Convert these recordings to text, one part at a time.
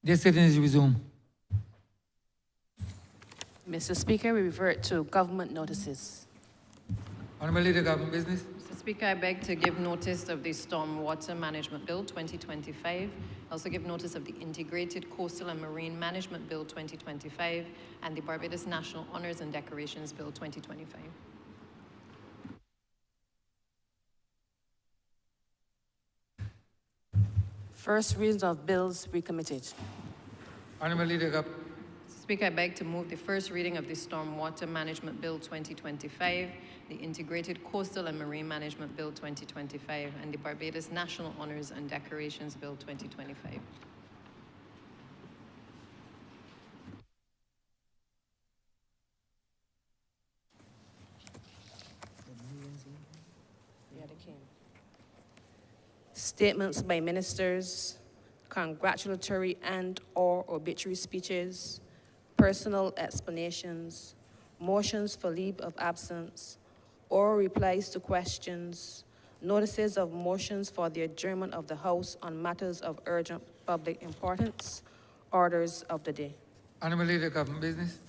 The sitting is resumed. Mr. Speaker, we revert to government notices. Honourable Leader, Government Business. Mr. Speaker, I beg to give notice of the Stormwater Management Bill 2025. I also give notice of the Integrated Coastal and Marine Management Bill 2025 and the Barbados National Honours and Decorations Bill 2025. First reading of bills recommitted. Honourable Leader, Mr. Speaker, I beg to move the first reading of the Stormwater Management Bill 2025, the Integrated Coastal and Marine Management Bill 2025, and the Barbados National Honours and Decorations Bill 2025. Statements by ministers, congratulatory and/or obituary speeches, personal explanations, motions for leave of absence, or replies to questions, notices of motions for the adjournment of the House on matters of urgent public importance, orders of the day. Honourable Leader, Government Business.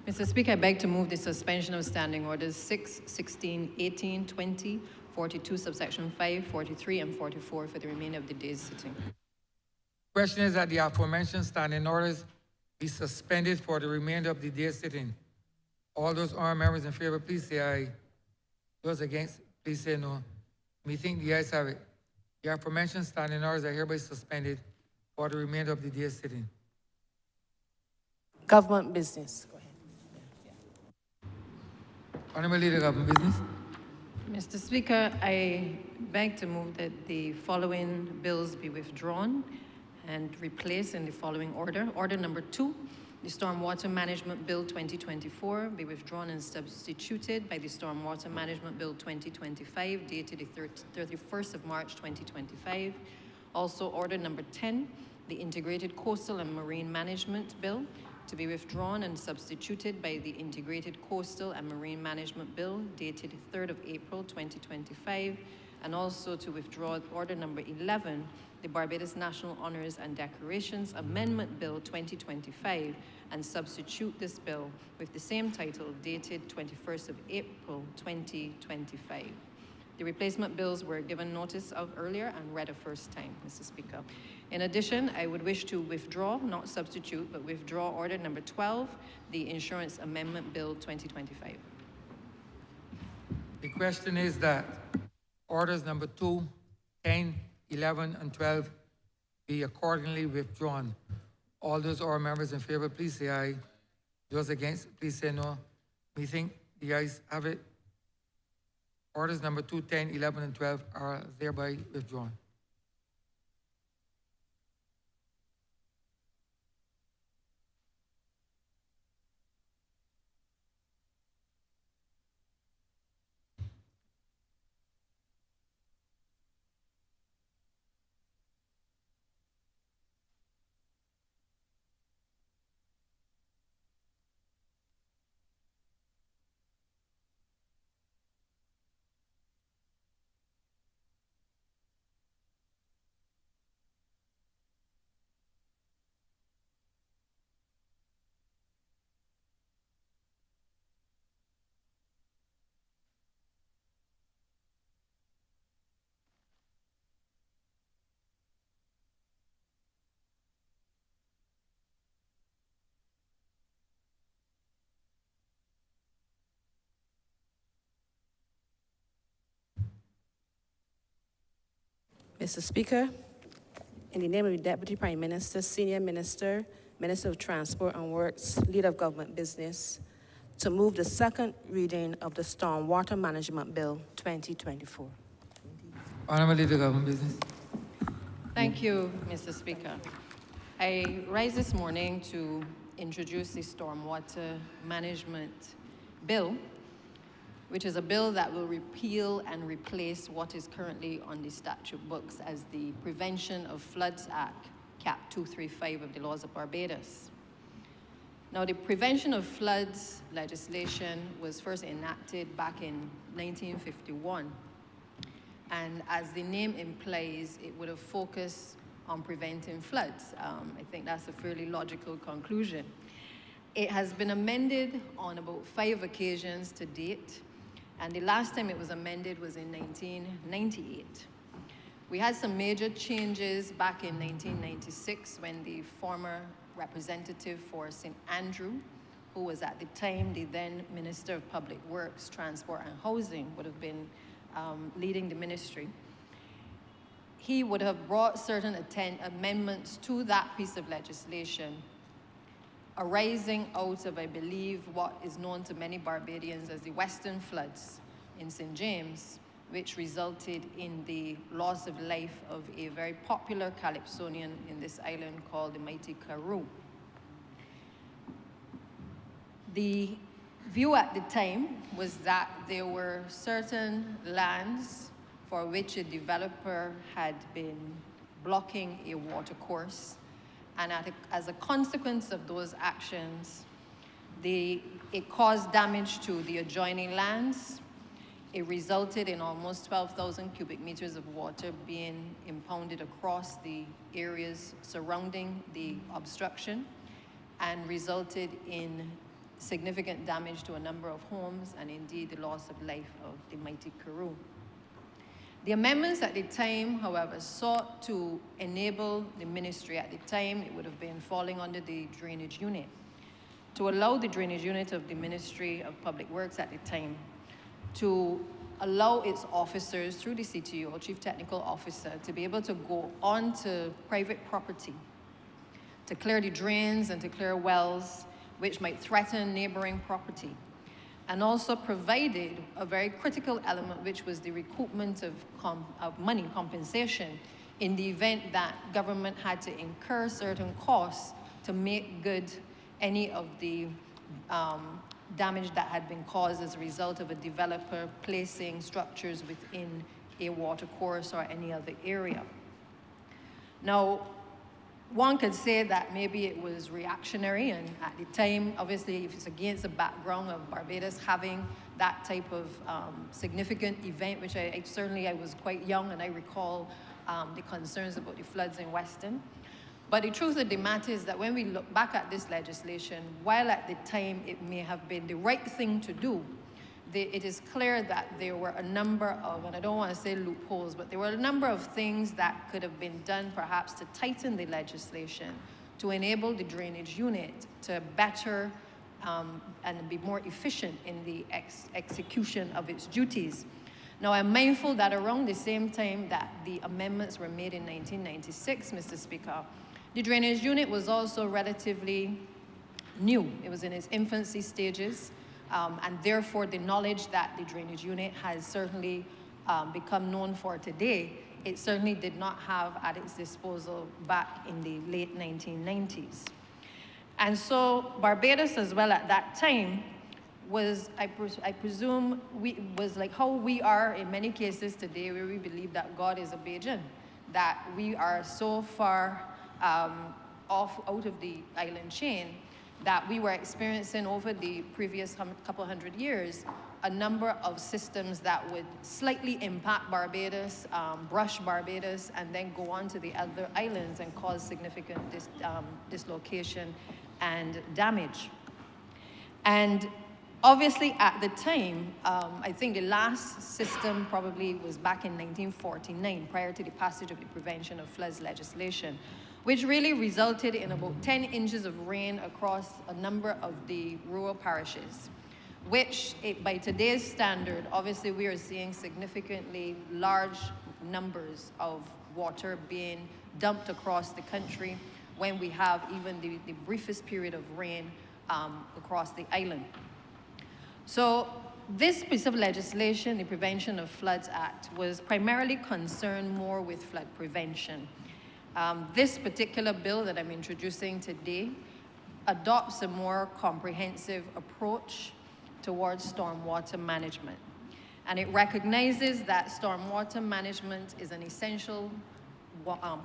Mr. Speaker, I beg to move the suspension of standing orders 6, 16, 18, 20, 42, subsection 5, 43, and 44 for the remainder of the day's sitting. Question is that the aforementioned standing orders be suspended for the remainder of the day's sitting. All those honourable members in favour, please say aye. Those against, please say no. Methinks the ayes have it. The aforementioned standing orders are hereby suspended for the remainder of the day's sitting. Government business. Go ahead. Honourable Leader, Government Business. Mr. Speaker, I beg to move that the following bills be withdrawn and replaced in the following order. Order number 2, the Stormwater Management Bill 2024 be withdrawn and substituted by the Stormwater Management Bill 2025, dated the 31st of March 2025. Also, order number 10, the Integrated Coastal and Marine Management Bill to be withdrawn and substituted by the Integrated Coastal and Marine Management Bill, dated 3rd of April 2025, and also to withdraw order number 11, the Barbados National Honours and Decorations Amendment Bill 2025, and substitute this bill with the same title, dated 21st of April 2025. The replacement bills were given notice of earlier and read a first time, Mr. Speaker. In addition, I would wish to withdraw, not substitute, but withdraw order number 12, the Insurance Amendment Bill 2025. The question is that orders number 2, 10, 11, and 12 be accordingly withdrawn. All those honourable members in favour, please say aye. Those against, please say no. Methinks the ayes have it. Orders number 2, 10, 11, and 12 are thereby withdrawn. Mr. Speaker, in the name of the Deputy Prime Minister, Senior Minister, Minister of Transport and Works, Leader of Government Business, to move the second reading of the Stormwater Management Bill 2024. Honourable Leader, Government Business. Thank you, Mr. Speaker. I rise this morning to introduce the Stormwater Management Bill, which is a bill that will repeal and replace what is currently on the statute books as the Prevention of Floods Act, Cap 235 of the laws of Barbados. Now, the Prevention of Floods legislation was first enacted back in 1951. And as the name implies, it would have focused on preventing floods. I think that's a fairly logical conclusion. It has been amended on about 5 occasions to date, and the last time it was amended was in 1998. We had some major changes back in 1996 when the former representative for St. Andrew, who was at the time the then Minister of Public Works, Transport and Housing, would have been leading the ministry. He would have brought certain amendments to that piece of legislation arising out of, I believe, what is known to many Barbadians as the Western floods in St. James, which resulted in the loss of life of a very popular Calypsonian in this island called the Mighty Karoo. The view at the time was that there were certain lands for which a developer had been blocking a watercourse, and as a consequence of those actions, it caused damage to the adjoining lands. It resulted in almost 12,000 cubic meters of water being impounded across the areas surrounding the obstruction, and resulted in significant damage to a number of homes and indeed the loss of life of the Mighty Karoo. The amendments at the time, however, sought to enable the ministry at the time, it would have been falling under the drainage unit, to allow the drainage unit of the Ministry of Public Works at the time to allow its officers through the CTO, Chief Technical Officer, to be able to go onto private property to clear the drains and to clear wells which might threaten neighboring property, and also provided a very critical element, which was the recoupment of money compensation in the event that government had to incur certain costs to make good any of the damage that had been caused as a result of a developer placing structures within a watercourse or any other area. Now, one could say that maybe it was reactionary, and at the time, obviously, if it's against the background of Barbados having that type of significant event, which I was quite young, and I recall the concerns about the floods in Weston. But the truth of the matter is that when we look back at this legislation, while at the time it may have been the right thing to do, it is clear that there were a number of, and I don't want to say loopholes, but there were a number of things that could have been done perhaps to tighten the legislation to enable the drainage unit to better and be more efficient in the execution of its duties. Now, I'm mindful that around the same time that the amendments were made in 1996, Mr. Speaker, the drainage unit was also relatively new. It was in its infancy stages. And therefore, the knowledge that the drainage unit has certainly become known for today, it certainly did not have at its disposal back in the late 1990s. And so Barbados as well at that time was, I presume, was like how we are in many cases today, where we believe that God is a Bajan, that we are so far off out of the island chain that we were experiencing over the previous couple hundred years a number of systems that would slightly impact Barbados, brush Barbados, and then go on to the other islands and cause significant dislocation and damage. And obviously at the time, I think the last system probably was back in 1949, prior to the passage of the Prevention of Floods legislation, which really resulted in about 10 inches of rain across a number of the rural parishes, which, by today's standard, obviously we are seeing significantly large numbers of water being dumped across the country when we have even the briefest period of rain across the island. So this piece of legislation, the Prevention of Floods Act, was primarily concerned more with flood prevention. This particular bill that I'm introducing today adopts a more comprehensive approach towards stormwater management. And it recognizes that stormwater management is an essential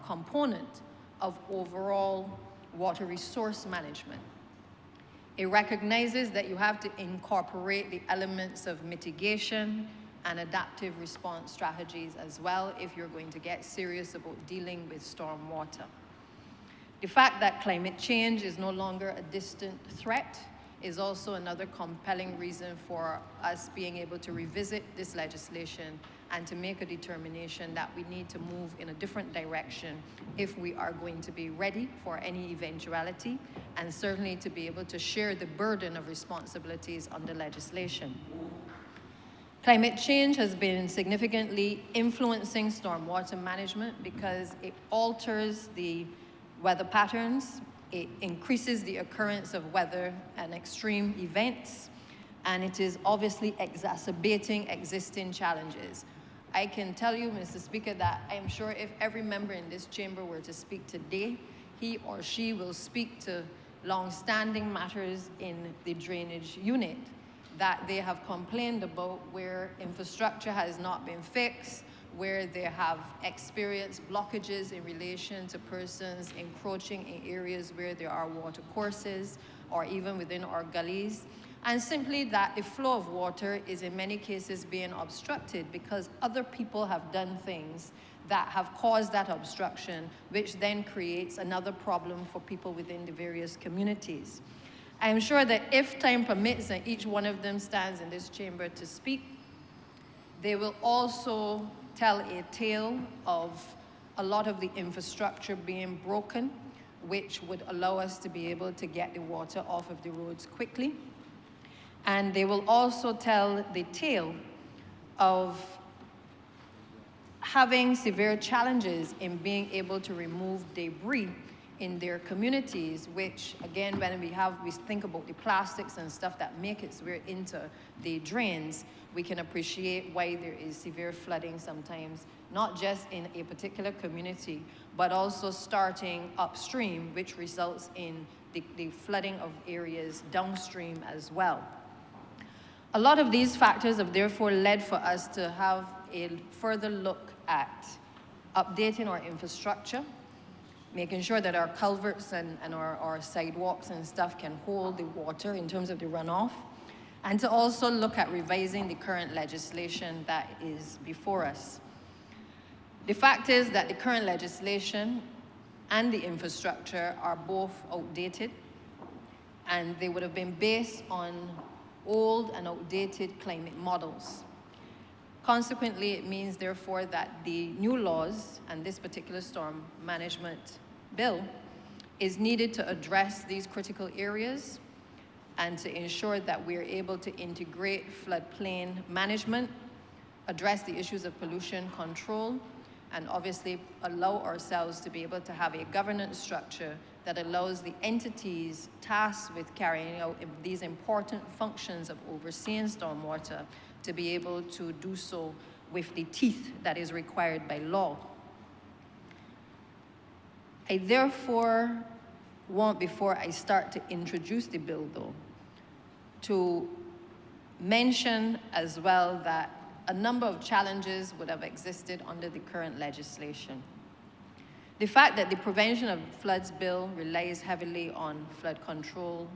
component of overall water resource management. It recognizes that you have to incorporate the elements of mitigation, and adaptive response strategies as well if you're going to get serious about dealing with stormwater. The fact that climate change is no longer a distant threat is also another compelling reason for us being able to revisit this legislation and to make a determination that we need to move in a different direction if we are going to be ready for any eventuality, and certainly to be able to share the burden of responsibilities under legislation. Climate change has been significantly influencing stormwater management because it alters the weather patterns, it increases the occurrence of weather and extreme events, and it is obviously exacerbating existing challenges. I can tell you, Mr. Speaker, that I am sure if every member in this chamber were to speak today, he or she will speak to long-standing matters in the drainage unit that they have complained about, where infrastructure has not been fixed, where they have experienced blockages in relation to persons encroaching in areas where there are water courses or even within our gullies, and simply that the flow of water is in many cases being obstructed because other people have done things that have caused that obstruction, which then creates another problem for people within the various communities. I am sure that if time permits and each one of them stands in this chamber to speak, they will also tell a tale of a lot of the infrastructure being broken, which would allow us to be able to get the water off of the roads quickly. And they will also tell the tale of having severe challenges in being able to remove debris in their communities, which again, when we think about the plastics and stuff that make its way into the drains, we can appreciate why there is severe flooding sometimes, not just in a particular community, but also starting upstream, which results in the flooding of areas downstream as well. A lot of these factors have therefore led for us to have a further look at updating our infrastructure, making sure that our culverts and our sidewalks and stuff can hold the water in terms of the runoff, and to also look at revising the current legislation that is before us. The fact is that the current legislation and the infrastructure are both outdated, and they would have been based on old and outdated climate models. Consequently, it means, therefore, that the new laws and this particular storm management bill is needed to address these critical areas and to ensure that we're able to integrate floodplain management, address the issues of pollution control, and obviously allow ourselves to be able to have a governance structure that allows the entities tasked with carrying out these important functions of overseeing stormwater to be able to do so with the teeth that is required by law. I therefore want, before I start to introduce the bill though, to mention as well that a number of challenges would have existed under the current legislation. The fact that the Prevention of Floods bill relies heavily on flood control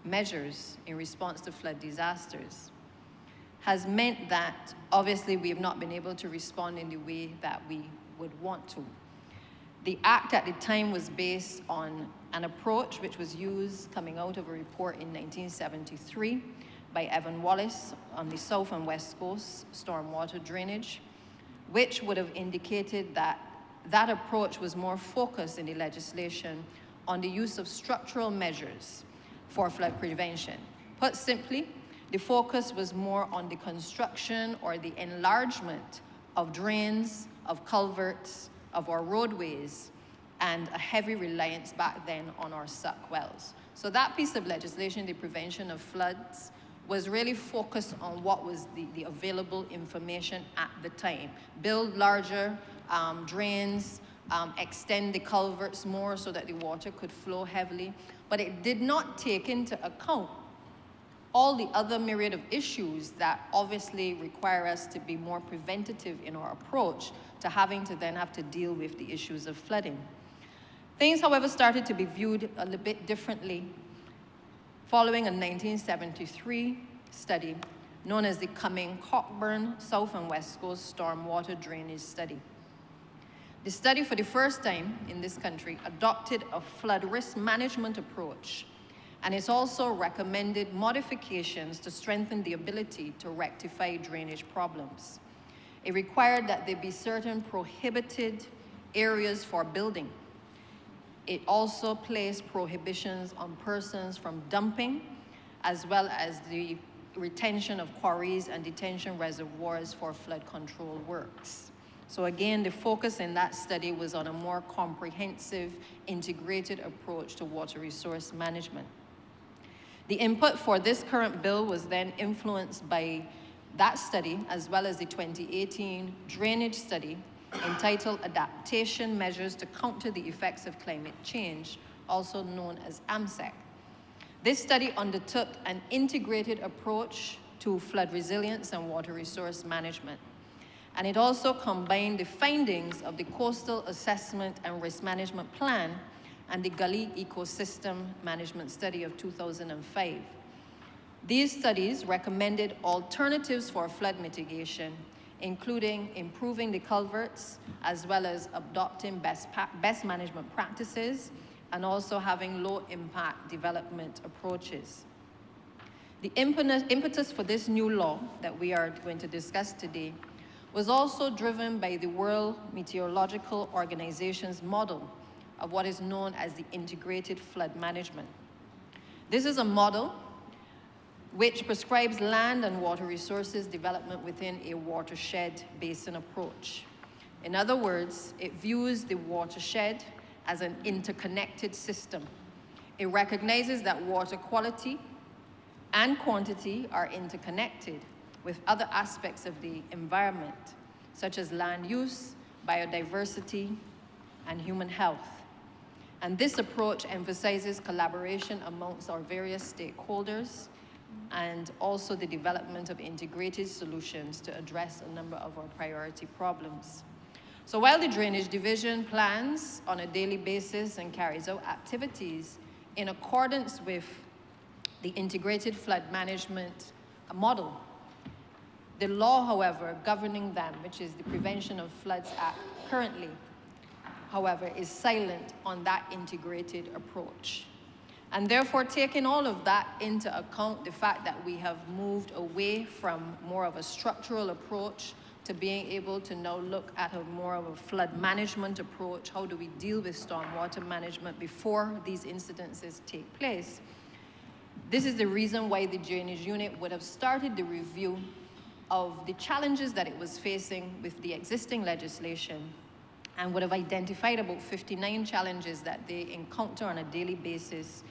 measures in response to flood disasters has meant that obviously we have not been able to respond in the way that we would want to. The Act at the time was based on an approach which was used coming out of a report in 1973 by Evan Wallace on the South and West Coast stormwater drainage, which would have indicated that that approach was more focused in the legislation on the use of structural measures for flood prevention. Put simply, the focus was more on the construction or the enlargement of drains, of culverts, of our roadways, and a heavy reliance back then on our suck wells. So that piece of legislation, the Prevention of Floods, was really focused on what was the available information at the time. Build larger drains, extend the culverts more so that the water could flow heavily, but it did not take into account all the other myriad of issues that obviously require us to be more preventative in our approach to having to then have to deal with the issues of flooding. Things, however, started to be viewed a little bit differently following a 1973 study known as the Cumming-Cockburn South and West Coast Stormwater Drainage Study. The study, for the first time in this country, adopted a flood risk management approach, and it's also recommended modifications to strengthen the ability to rectify drainage problems. It required that there be certain prohibited areas for building. It also placed prohibitions on persons from dumping, as well as the retention of quarries and detention reservoirs for flood control works. So again, the focus in that study was on a more comprehensive, integrated approach to water resource management. The input for this current bill was then influenced by that study, as well as the 2018 drainage study entitled Adaptation Measures to Counter the Effects of Climate Change, also known as AMSEC. This study undertook an integrated approach to flood resilience and water resource management. And it also combined the findings of the Coastal Assessment and Risk Management Plan and the Gully Ecosystem Management Study of 2005. These studies recommended alternatives for flood mitigation, including improving the culverts, as well as adopting best management practices, and also having low-impact development approaches. The impetus for this new law that we are going to discuss today was also driven by the World Meteorological Organization's model of what is known as the integrated flood management. This is a model which prescribes land and water resources development within a watershed basin approach. In other words, it views the watershed as an interconnected system. It recognizes that water quality and quantity are interconnected with other aspects of the environment, such as land use, biodiversity, and human health. And this approach emphasizes collaboration amongst our various stakeholders and also the development of integrated solutions to address a number of our priority problems. So while the Drainage Division plans on a daily basis and carries out activities in accordance with the integrated flood management model, the law, however, governing them, which is the Prevention of Floods Act currently, however, is silent on that integrated approach. And therefore, taking all of that into account, the fact that we have moved away from more of a structural approach to being able to now look at a more of a flood management approach, how do we deal with stormwater management before these incidences take place? This is the reason why the Drainage Unit would have started the review of the challenges that it was facing with the existing legislation and would have identified about 59 challenges that they encounter on a daily basis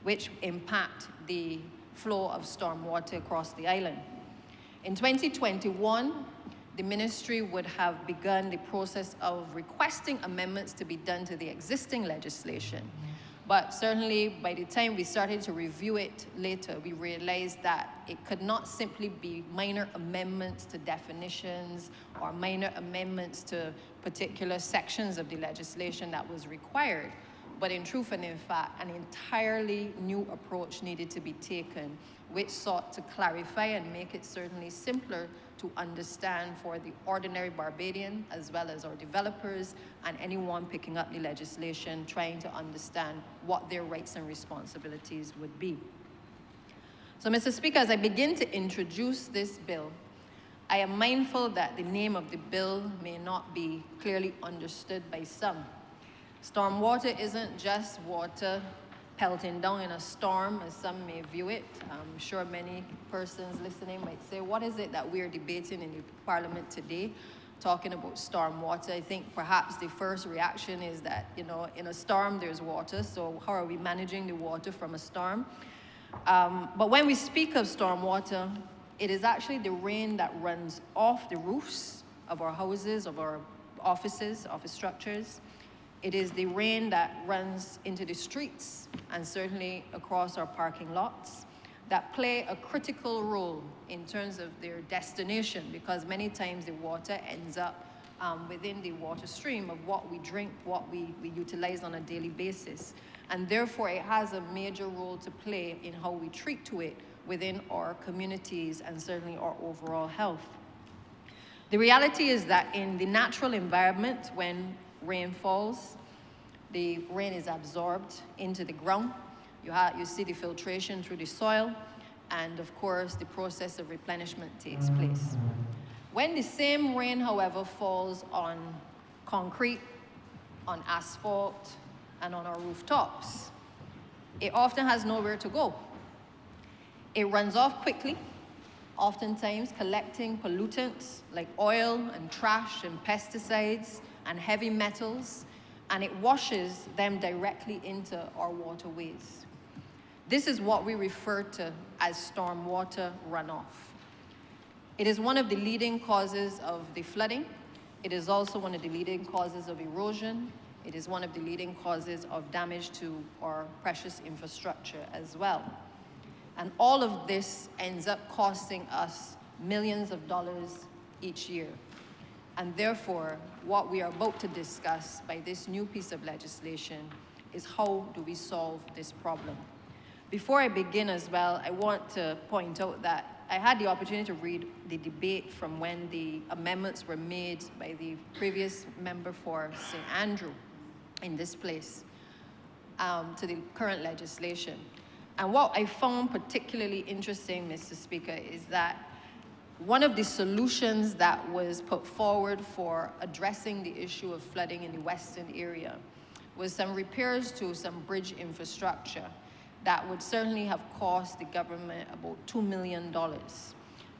which impact the flow of stormwater across the island. In 2021, the ministry would have begun the process of requesting amendments to be done to the existing legislation. But certainly by the time we started to review it later, we realized that it could not simply be minor amendments to definitions or minor amendments to particular sections of the legislation that was required. But in truth and in fact, an entirely new approach needed to be taken, which sought to clarify and make it certainly simpler to understand for the ordinary Barbadian, as well as our developers and anyone picking up the legislation, trying to understand what their rights and responsibilities would be. So, Mr. Speaker, as I begin to introduce this bill, I am mindful that the name of the bill may not be clearly understood by some. Stormwater isn't just water pelting down in a storm, as some may view it. I'm sure many persons listening might say, what is it that we're debating in the Parliament today, talking about stormwater? I think perhaps the first reaction is that, you know, in a storm there's water, so how are we managing the water from a storm? But when we speak of stormwater, it is actually the rain that runs off the roofs of our houses, of our offices, office structures. It is the rain that runs into the streets and certainly across our parking lots that play a critical role in terms of their destination, because many times the water ends up within the water stream of what we drink, what we utilize on a daily basis. And therefore, it has a major role to play in how we treat to it within our communities and certainly our overall health. The reality is that in the natural environment, when rain falls, the rain is absorbed into the ground. You see the filtration through the soil, and of course, the process of replenishment takes place. When the same rain, however, falls on concrete, on asphalt, and on our rooftops, it often has nowhere to go. It runs off quickly, oftentimes collecting pollutants like oil and trash and pesticides and heavy metals, and it washes them directly into our waterways. This is what we refer to as stormwater runoff. It is one of the leading causes of the flooding. It is also one of the leading causes of erosion. It is one of the leading causes of damage to our precious infrastructure as well. And all of this ends up costing us millions of dollars each year. And therefore, what we are about to discuss by this new piece of legislation is how do we solve this problem. Before I begin as well, I want to point out that I had the opportunity to read the debate from when the amendments were made by the previous member for St. Andrew in this place to the current legislation. And what I found particularly interesting, Mr. Speaker, is that one of the solutions that was put forward for addressing the issue of flooding in the western area was some repairs to some bridge infrastructure that would certainly have cost the government about $2 million.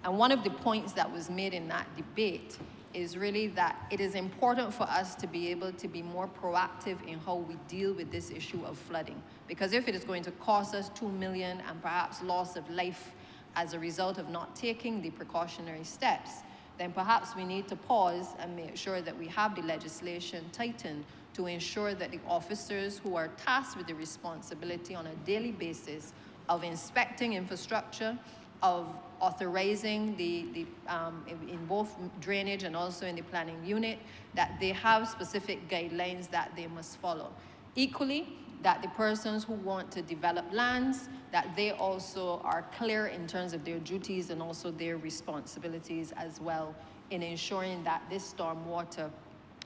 And one of the points that was made in that debate is really that it is important for us to be able to be more proactive in how we deal with this issue of flooding. Because if it is going to cost us $2 million and perhaps loss of life as a result of not taking the precautionary steps, then perhaps we need to pause and make sure that we have the legislation tightened to ensure that the officers who are tasked with the responsibility on a daily basis of inspecting infrastructure, of authorizing in both drainage and also in the planning unit, that they have specific guidelines that they must follow. Equally, that the persons who want to develop lands, that they also are clear in terms of their duties and also their responsibilities as well in ensuring that this storm water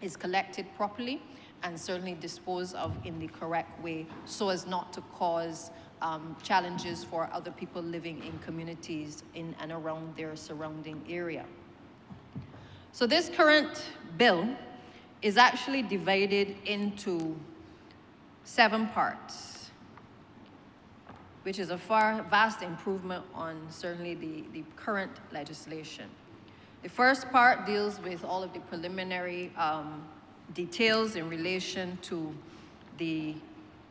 is collected properly and certainly disposed of in the correct way so as not to cause challenges for other people living in communities in and around their surrounding area. So this current bill is actually divided into 7 parts, which is a vast improvement on certainly the current legislation. The first part deals with all of the preliminary details in relation to the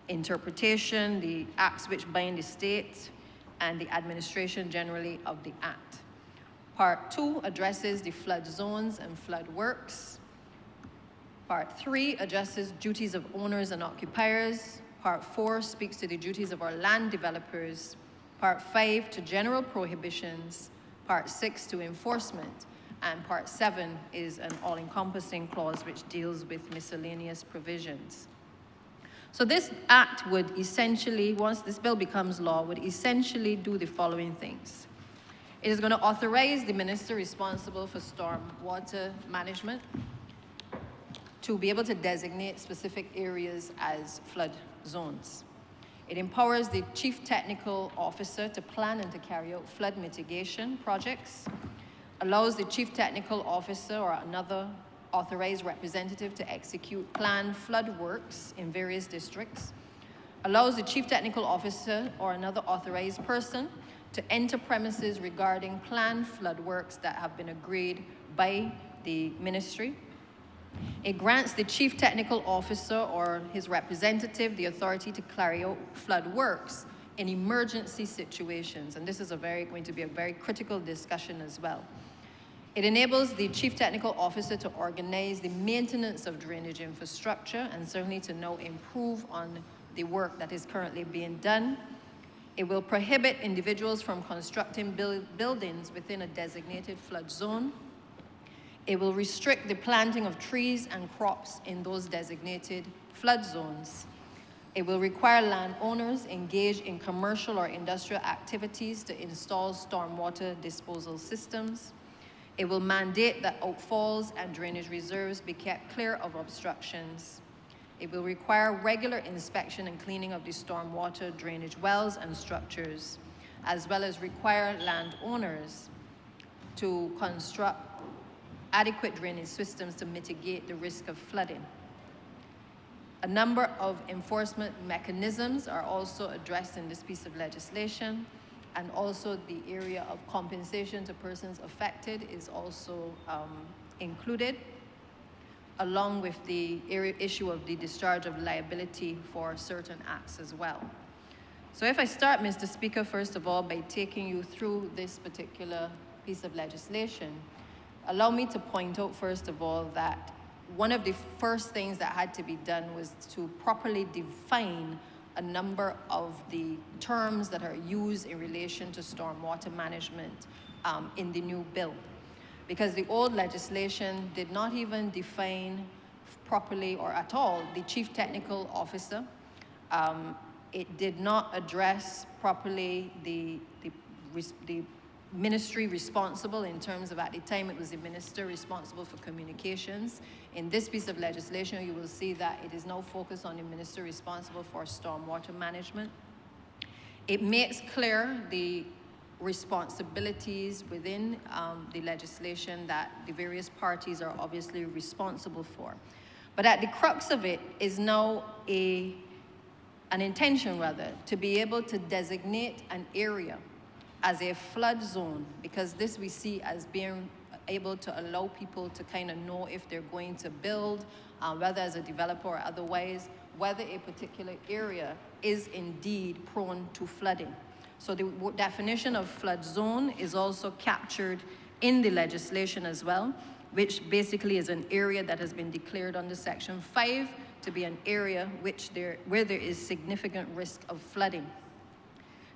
interpretation, the acts which bind the state, and the administration generally of the act. Part 2 addresses the flood zones and flood works. Part 3 addresses duties of owners and occupiers. Part 4 speaks to the duties of our land developers. Part 5 to general prohibitions. Part 6 to enforcement. And Part 7 is an all-encompassing clause which deals with miscellaneous provisions. So this act would essentially, once this bill becomes law, would essentially do the following things. It is going to authorize the minister responsible for storm water management to be able to designate specific areas as flood zones. It empowers the chief technical officer to plan and to carry out flood mitigation projects, allows the chief technical officer or another authorized representative to execute planned flood works in various districts, allows the chief technical officer or another authorized person to enter premises regarding planned flood works that have been agreed by the ministry. It grants the chief technical officer or his representative the authority to carry out flood works in emergency situations, and this is going to be a very critical discussion as well. It enables the chief technical officer to organize the maintenance of drainage infrastructure and certainly to now improve on the work that is currently being done. It will prohibit individuals from constructing buildings within a designated flood zone. It will restrict the planting of trees and crops in those designated flood zones. It will require landowners engaged in commercial or industrial activities to install stormwater disposal systems. It will mandate that outfalls and drainage reserves be kept clear of obstructions. It will require regular inspection and cleaning of the stormwater drainage wells and structures, as well as require landowners to construct adequate drainage systems to mitigate the risk of flooding. A number of enforcement mechanisms are also addressed in this piece of legislation, and also the area of compensation to persons affected is also included, along with the issue of the discharge of liability for certain acts as well. So if I start, Mr. Speaker, first of all, by taking you through this particular piece of legislation, allow me to point out, first of all, that one of the first things that had to be done was to properly define a number of the terms that are used in relation to stormwater management in the new bill. Because the old legislation did not even define properly or at all the chief technical officer. It did not address properly the ministry responsible in terms of, at the time, it was the minister responsible for communications. In this piece of legislation, you will see that it is now focused on the minister responsible for stormwater management. It makes clear the responsibilities within the legislation that the various parties are obviously responsible for. But at the crux of it is now an intention, rather, to be able to designate an area as a flood zone, because this we see as being able to allow people to kind of know if they're going to build, whether as a developer or otherwise, whether a particular area is indeed prone to flooding. So the definition of flood zone is also captured in the legislation as well, which basically is an area that has been declared under Section 5 to be an area where there is significant risk of flooding.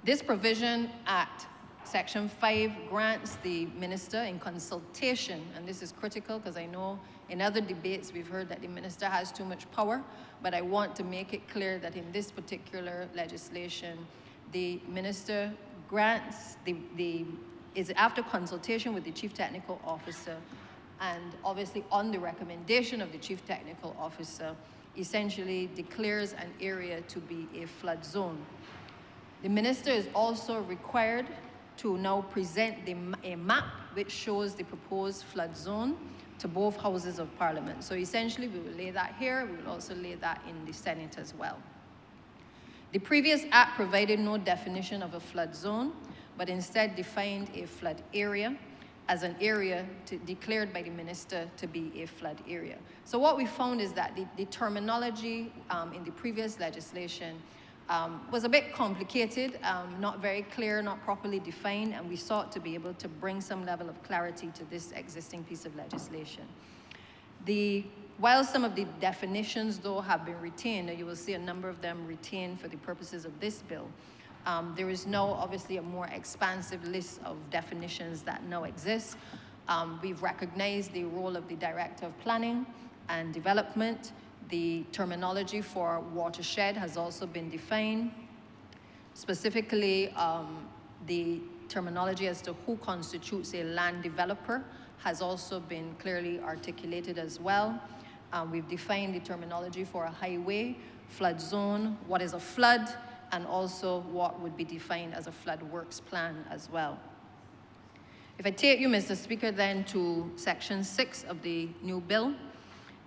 This provision at Section 5 grants the minister, in consultation, and this is critical because I know in other debates we've heard that the minister has too much power, but I want to make it clear that in this particular legislation, the minister grants is after consultation with the chief technical officer, and obviously on the recommendation of the chief technical officer, essentially declares an area to be a flood zone. The minister is also required to now present a map which shows the proposed flood zone to both houses of parliament. So essentially, we will lay that here. We will also lay that in the Senate as well. The previous act provided no definition of a flood zone, but instead defined a flood area as an area declared by the minister to be a flood area. So what we found is that the terminology in the previous legislation was a bit complicated, not very clear, not properly defined, and we sought to be able to bring some level of clarity to this existing piece of legislation. While some of the definitions, though, have been retained, and you will see a number of them retained for the purposes of this bill, there is now obviously a more expansive list of definitions that now exist. We've recognized the role of the Director of Planning and Development. The terminology for watershed has also been defined. Specifically, the terminology as to who constitutes a land developer has also been clearly articulated as well. We've defined the terminology for a highway, flood zone, what is a flood, and also what would be defined as a flood works plan as well. If I take you, Mr. Speaker, then to Section 6 of the new bill,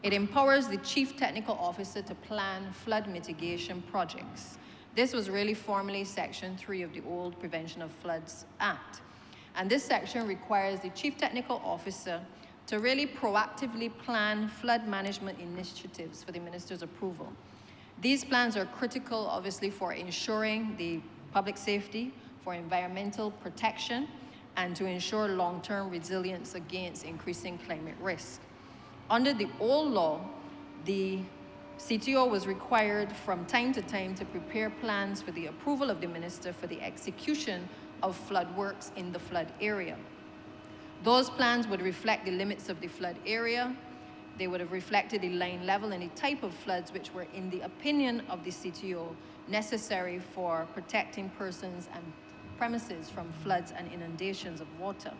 it empowers the Chief Technical Officer to plan flood mitigation projects. This was really formerly Section 3 of the old Prevention of Floods Act. And this section requires the Chief Technical Officer to really proactively plan flood management initiatives for the minister's approval. These plans are critical, obviously, for ensuring the public safety, for environmental protection, and to ensure long-term resilience against increasing climate risk. Under the old law, the CTO was required from time to time to prepare plans for the approval of the minister for the execution of flood works in the flood area. Those plans would reflect the limits of the flood area, They would have reflected the line level and the type of floods which were, in the opinion of the CTO, necessary for protecting persons and premises from floods and inundations of water.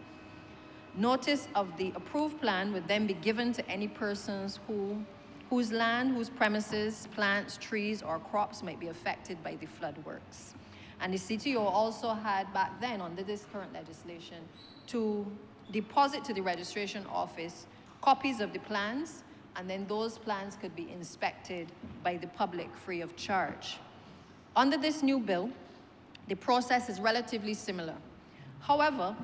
Notice of the approved plan would then be given to any persons whose land, whose premises, plants, trees, or crops might be affected by the flood works. And the CTO also had back then, under this current legislation, to deposit to the registration office copies of the plans, and then those plans could be inspected by the public free of charge. Under this new bill, the process is relatively similar. However,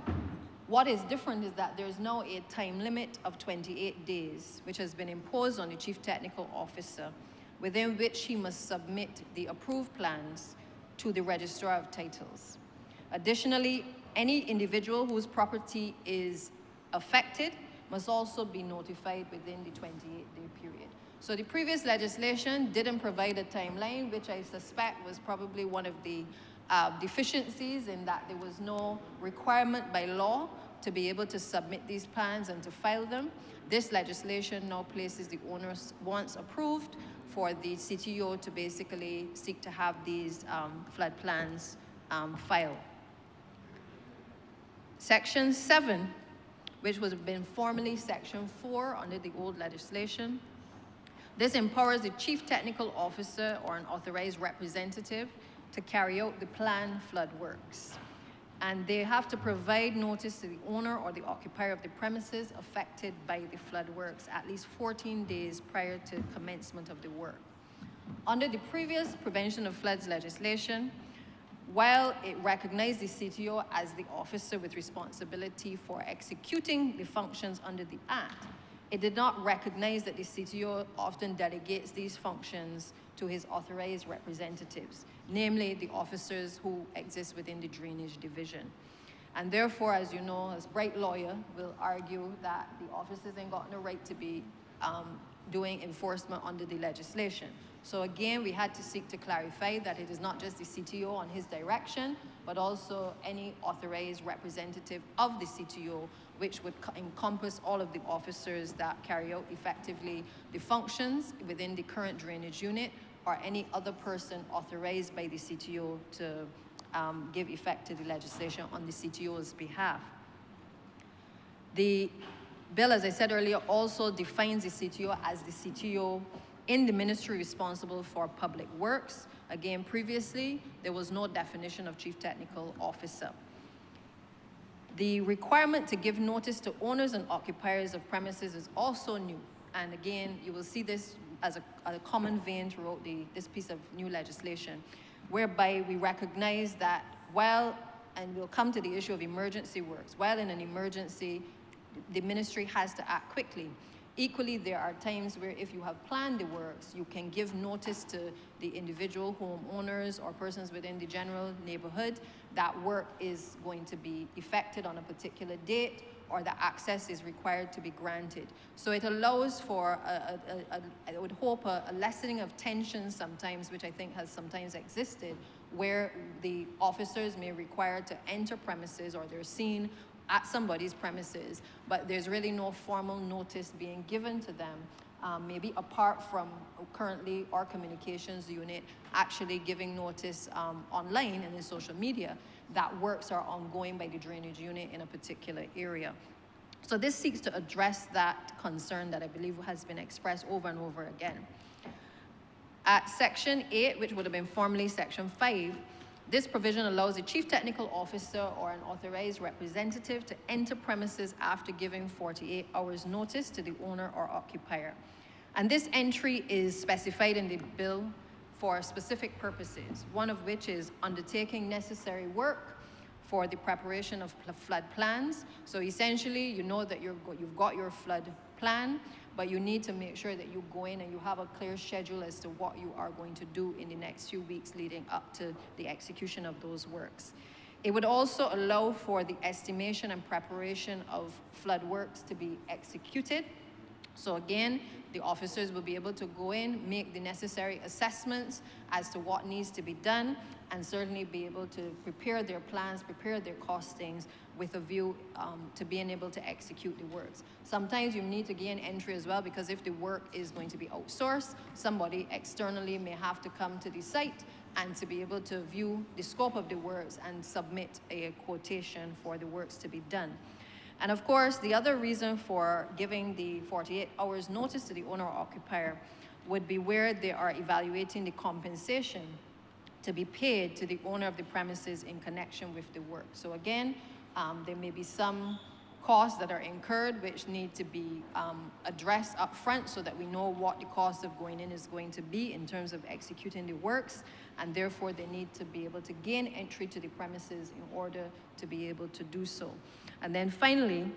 what is different is that there is now a time limit of 28 days, which has been imposed on the Chief Technical Officer, within which he must submit the approved plans to the Registrar of Titles. Additionally, any individual whose property is affected must also be notified within the 28-day period. So the previous legislation didn't provide a timeline, which I suspect was probably one of the deficiencies, in that there was no requirement by law to be able to submit these plans and to file them. This legislation now places the onus, once approved, for the CTO to basically seek to have these flood plans filed. Section 7, which was been formerly Section 4 under the old legislation, this empowers the Chief Technical Officer or an authorized representative to carry out the planned flood works. And they have to provide notice to the owner or the occupier of the premises affected by the flood works at least 14 days prior to commencement of the work. Under the previous Prevention of Floods legislation, while it recognized the CTO as the officer with responsibility for executing the functions under the Act, it did not recognize that the CTO often delegates these functions to his authorized representatives, namely the officers who exist within the drainage division. And therefore, as you know, as bright lawyer will argue that the officers ain't got no right to be doing enforcement under the legislation. So again, we had to seek to clarify that it is not just the CTO on his direction, but also any authorized representative of the CTO, which would encompass all of the officers that carry out effectively the functions within the current drainage unit, or any other person authorized by the CTO to give effect to the legislation on the CTO's behalf. The bill, as I said earlier, also defines the CTO as the CTO in the ministry responsible for public works. Again, previously, there was no definition of Chief Technical Officer. The requirement to give notice to owners and occupiers of premises is also new. And again, you will see this as a common vein throughout this piece of new legislation, whereby we recognize that while, and we'll come to the issue of emergency works, while in an emergency, the ministry has to act quickly. Equally, there are times where if you have planned the works, you can give notice to the individual homeowners or persons within the general neighborhood that work is going to be effected on a particular date, or that access is required to be granted. So it allows for, I would hope, a lessening of tension sometimes, which I think has sometimes existed, where the officers may require to enter premises, or they're seen at somebody's premises, but there's really no formal notice being given to them, maybe apart from currently our communications unit actually giving notice online and in social media that works are ongoing by the drainage unit in a particular area. So this seeks to address that concern that I believe has been expressed over and over again. At Section 8, which would have been formerly Section 5, this provision allows the Chief Technical Officer or an authorized representative to enter premises after giving 48 hours notice to the owner or occupier. And this entry is specified in the bill for specific purposes, one of which is undertaking necessary work for the preparation of flood plans. So essentially, you know that you've got your flood plan, but you need to make sure that you go in and you have a clear schedule as to what you are going to do in the next few weeks leading up to the execution of those works. It would also allow for the estimation and preparation of flood works to be executed. So again, The officers will be able to go in, make the necessary assessments as to what needs to be done, and certainly be able to prepare their plans, prepare their costings with a view to being able to execute the works. Sometimes you need to gain entry as well, because if the work is going to be outsourced, somebody externally may have to come to the site and to be able to view the scope of the works and submit a quotation for the works to be done. And of course, the other reason for giving the 48 hours notice to the owner or occupier would be where they are evaluating the compensation to be paid to the owner of the premises in connection with the work. So again, there may be some costs that are incurred which need to be addressed up front so that we know what the cost of going in is going to be in terms of executing the works, and therefore they need to be able to gain entry to the premises in order to be able to do so. And then finally,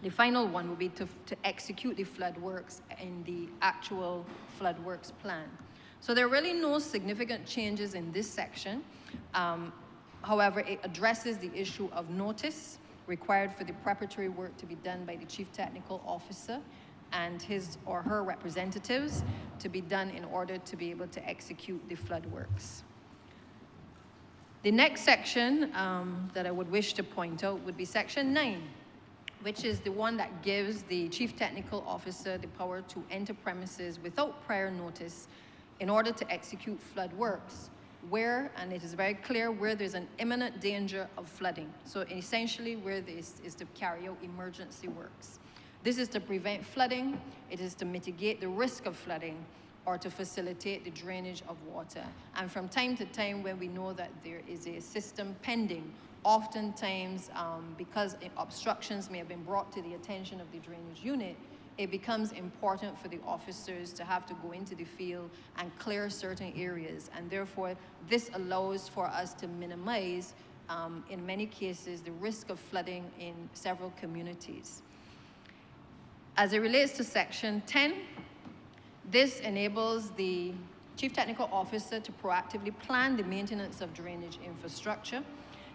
the final one will be to execute the flood works in the actual flood works plan. So there are really no significant changes in this section. However, it addresses the issue of notice required for the preparatory work to be done by the Chief Technical Officer and his or her representatives to be done in order to be able to execute the flood works. The next section that I would wish to point out would be section 9, which is the one that gives the Chief Technical Officer the power to enter premises without prior notice in order to execute flood works where, and it is very clear, where there's an imminent danger of flooding. So essentially where this is to carry out emergency works. This is to prevent flooding, it is to mitigate the risk of flooding, or to facilitate the drainage of water. And from time to time, when we know that there is a system pending, oftentimes because obstructions may have been brought to the attention of the drainage unit, it becomes important for the officers to have to go into the field and clear certain areas. And therefore, this allows for us to minimize, in many cases, the risk of flooding in several communities. As it relates to section 10, this enables the Chief Technical Officer to proactively plan the maintenance of drainage infrastructure,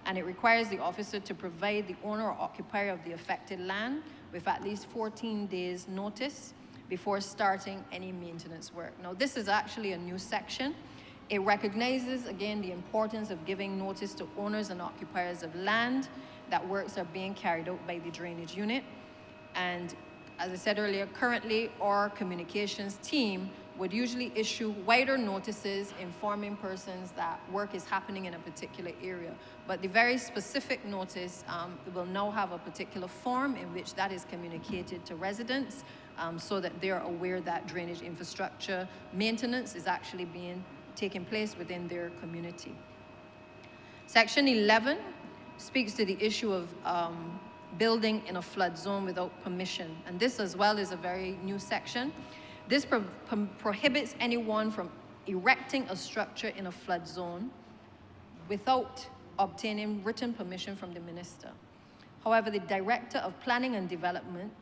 and it requires the officer to provide the owner or occupier of the affected land with at least 14 days notice before starting any maintenance work. Now, this is actually a new section. It recognizes, again, the importance of giving notice to owners and occupiers of land that works are being carried out by the drainage unit. And as I said earlier, currently our communications team would usually issue wider notices informing persons that work is happening in a particular area. But the very specific notice will now have a particular form in which that is communicated to residents so that they're aware that drainage infrastructure maintenance is actually taking place within their community. Section 11 speaks to the issue of building in a flood zone without permission. And this as well is a very new section. This prohibits anyone from erecting a structure in a flood zone without obtaining written permission from the minister. However, the Director of Planning and Development,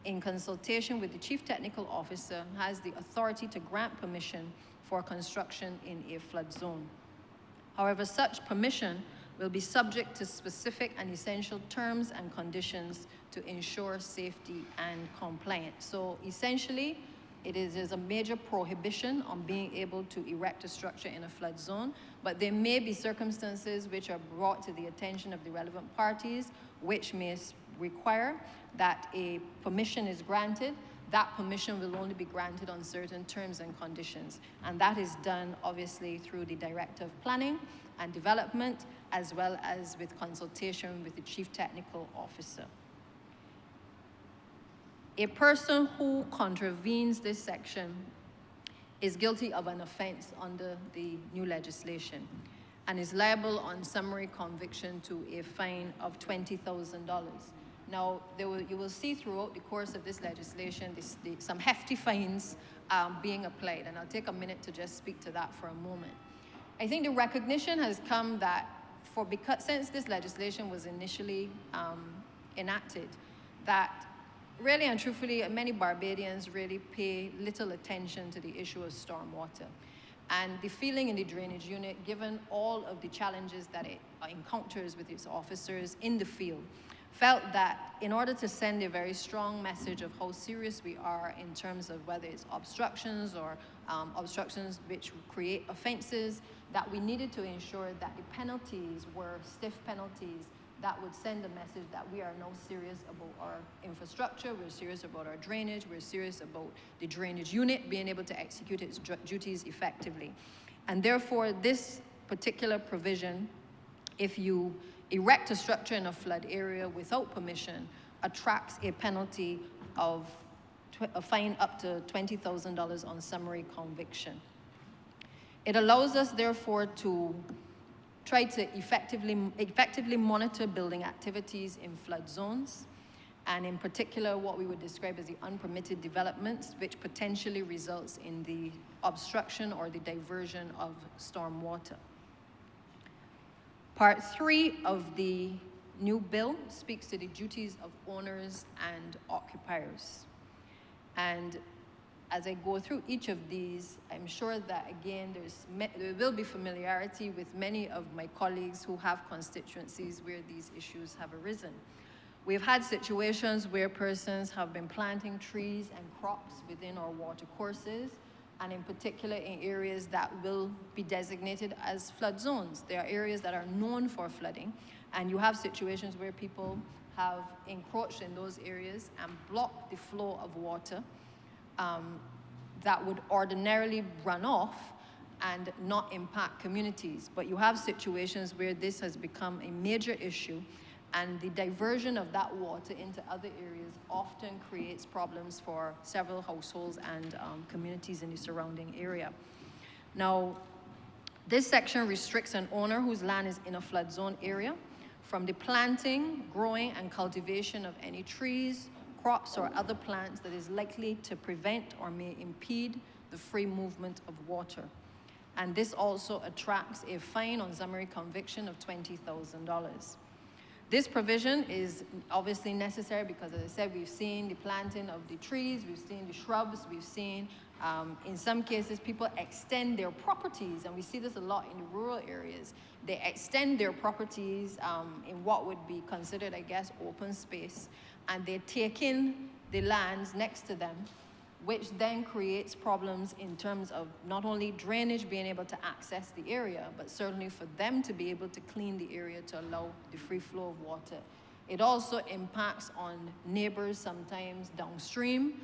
in consultation with the Chief Technical Officer, has the authority to grant permission for construction in a flood zone. However, such permission will be subject to specific and essential terms and conditions to ensure safety and compliance. So essentially, it is a major prohibition on being able to erect a structure in a flood zone, but there may be circumstances which are brought to the attention of the relevant parties which may require that a permission is granted. That permission will only be granted on certain terms and conditions, and that is done obviously through the Director of Planning and Development, as well as with consultation with the Chief Technical Officer. A person who contravenes this section is guilty of an offense under the new legislation and is liable on summary conviction to a fine of $20,000. Now, you will see throughout the course of this legislation some hefty fines being applied, and I'll take a minute to just speak to that for a moment. I think the recognition has come that since this legislation was initially enacted, that really and truthfully, many Barbadians really pay little attention to the issue of stormwater. And the feeling in the drainage unit, given all of the challenges that it encounters with its officers in the field, felt that in order to send a very strong message of how serious we are in terms of whether it's obstructions or obstructions which create offenses, that we needed to ensure that the penalties were stiff penalties that would send a message that we are now serious about our infrastructure, we're serious about our drainage, we're serious about the drainage unit being able to execute its duties effectively. And therefore, this particular provision, if you erect a structure in a flood area without permission, attracts a penalty of a fine up to $20,000 on summary conviction. It allows us, therefore, to try to effectively monitor building activities in flood zones, and in particular, what we would describe as the unpermitted developments, which potentially results in the obstruction or the diversion of storm water. Part 3 of the new bill speaks to the duties of owners and occupiers. And as I go through each of these, I'm sure that, again, there will be familiarity with many of my colleagues who have constituencies where these issues have arisen. We've had situations where persons have been planting trees and crops within our water courses, and in particular in areas that will be designated as flood zones. There are areas that are known for flooding, and you have situations where people have encroached in those areas and blocked the flow of water that would ordinarily run off and not impact communities. But you have situations where this has become a major issue, and the diversion of that water into other areas often creates problems for several households and communities in the surrounding area. Now, this section restricts an owner whose land is in a flood zone area from the planting, growing, and cultivation of any trees, crops, or other plants that is likely to prevent or may impede the free movement of water. And this also attracts a fine on summary conviction of $20,000. This provision is obviously necessary because, as I said, we've seen the planting of the trees, we've seen the shrubs, we've seen, in some cases, people extend their properties, and we see this a lot in the rural areas. They extend their properties in what would be considered, I guess, open space, and they take in the lands next to them, which then creates problems in terms of not only drainage being able to access the area, but certainly for them to be able to clean the area to allow the free flow of water. It also impacts on neighbors sometimes downstream,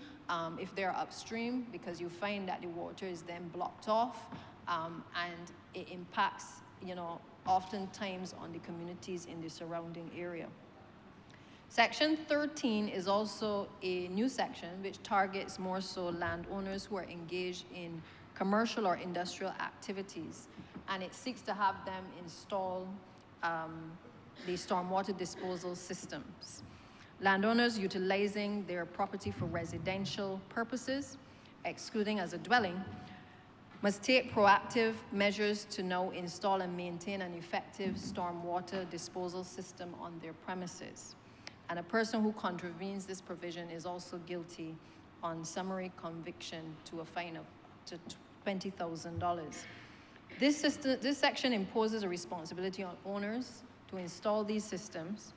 if they're upstream, because you find that the water is then blocked off, and it impacts, oftentimes on the communities in the surrounding area. Section 13 is also a new section which targets more so landowners who are engaged in commercial or industrial activities, and it seeks to have them install the stormwater disposal systems. Landowners utilizing their property for residential purposes, excluding as a dwelling, must take proactive measures to now install and maintain an effective stormwater disposal system on their premises. And a person who contravenes this provision is also guilty on summary conviction to a fine of $20,000. This section imposes a responsibility on owners to install these systems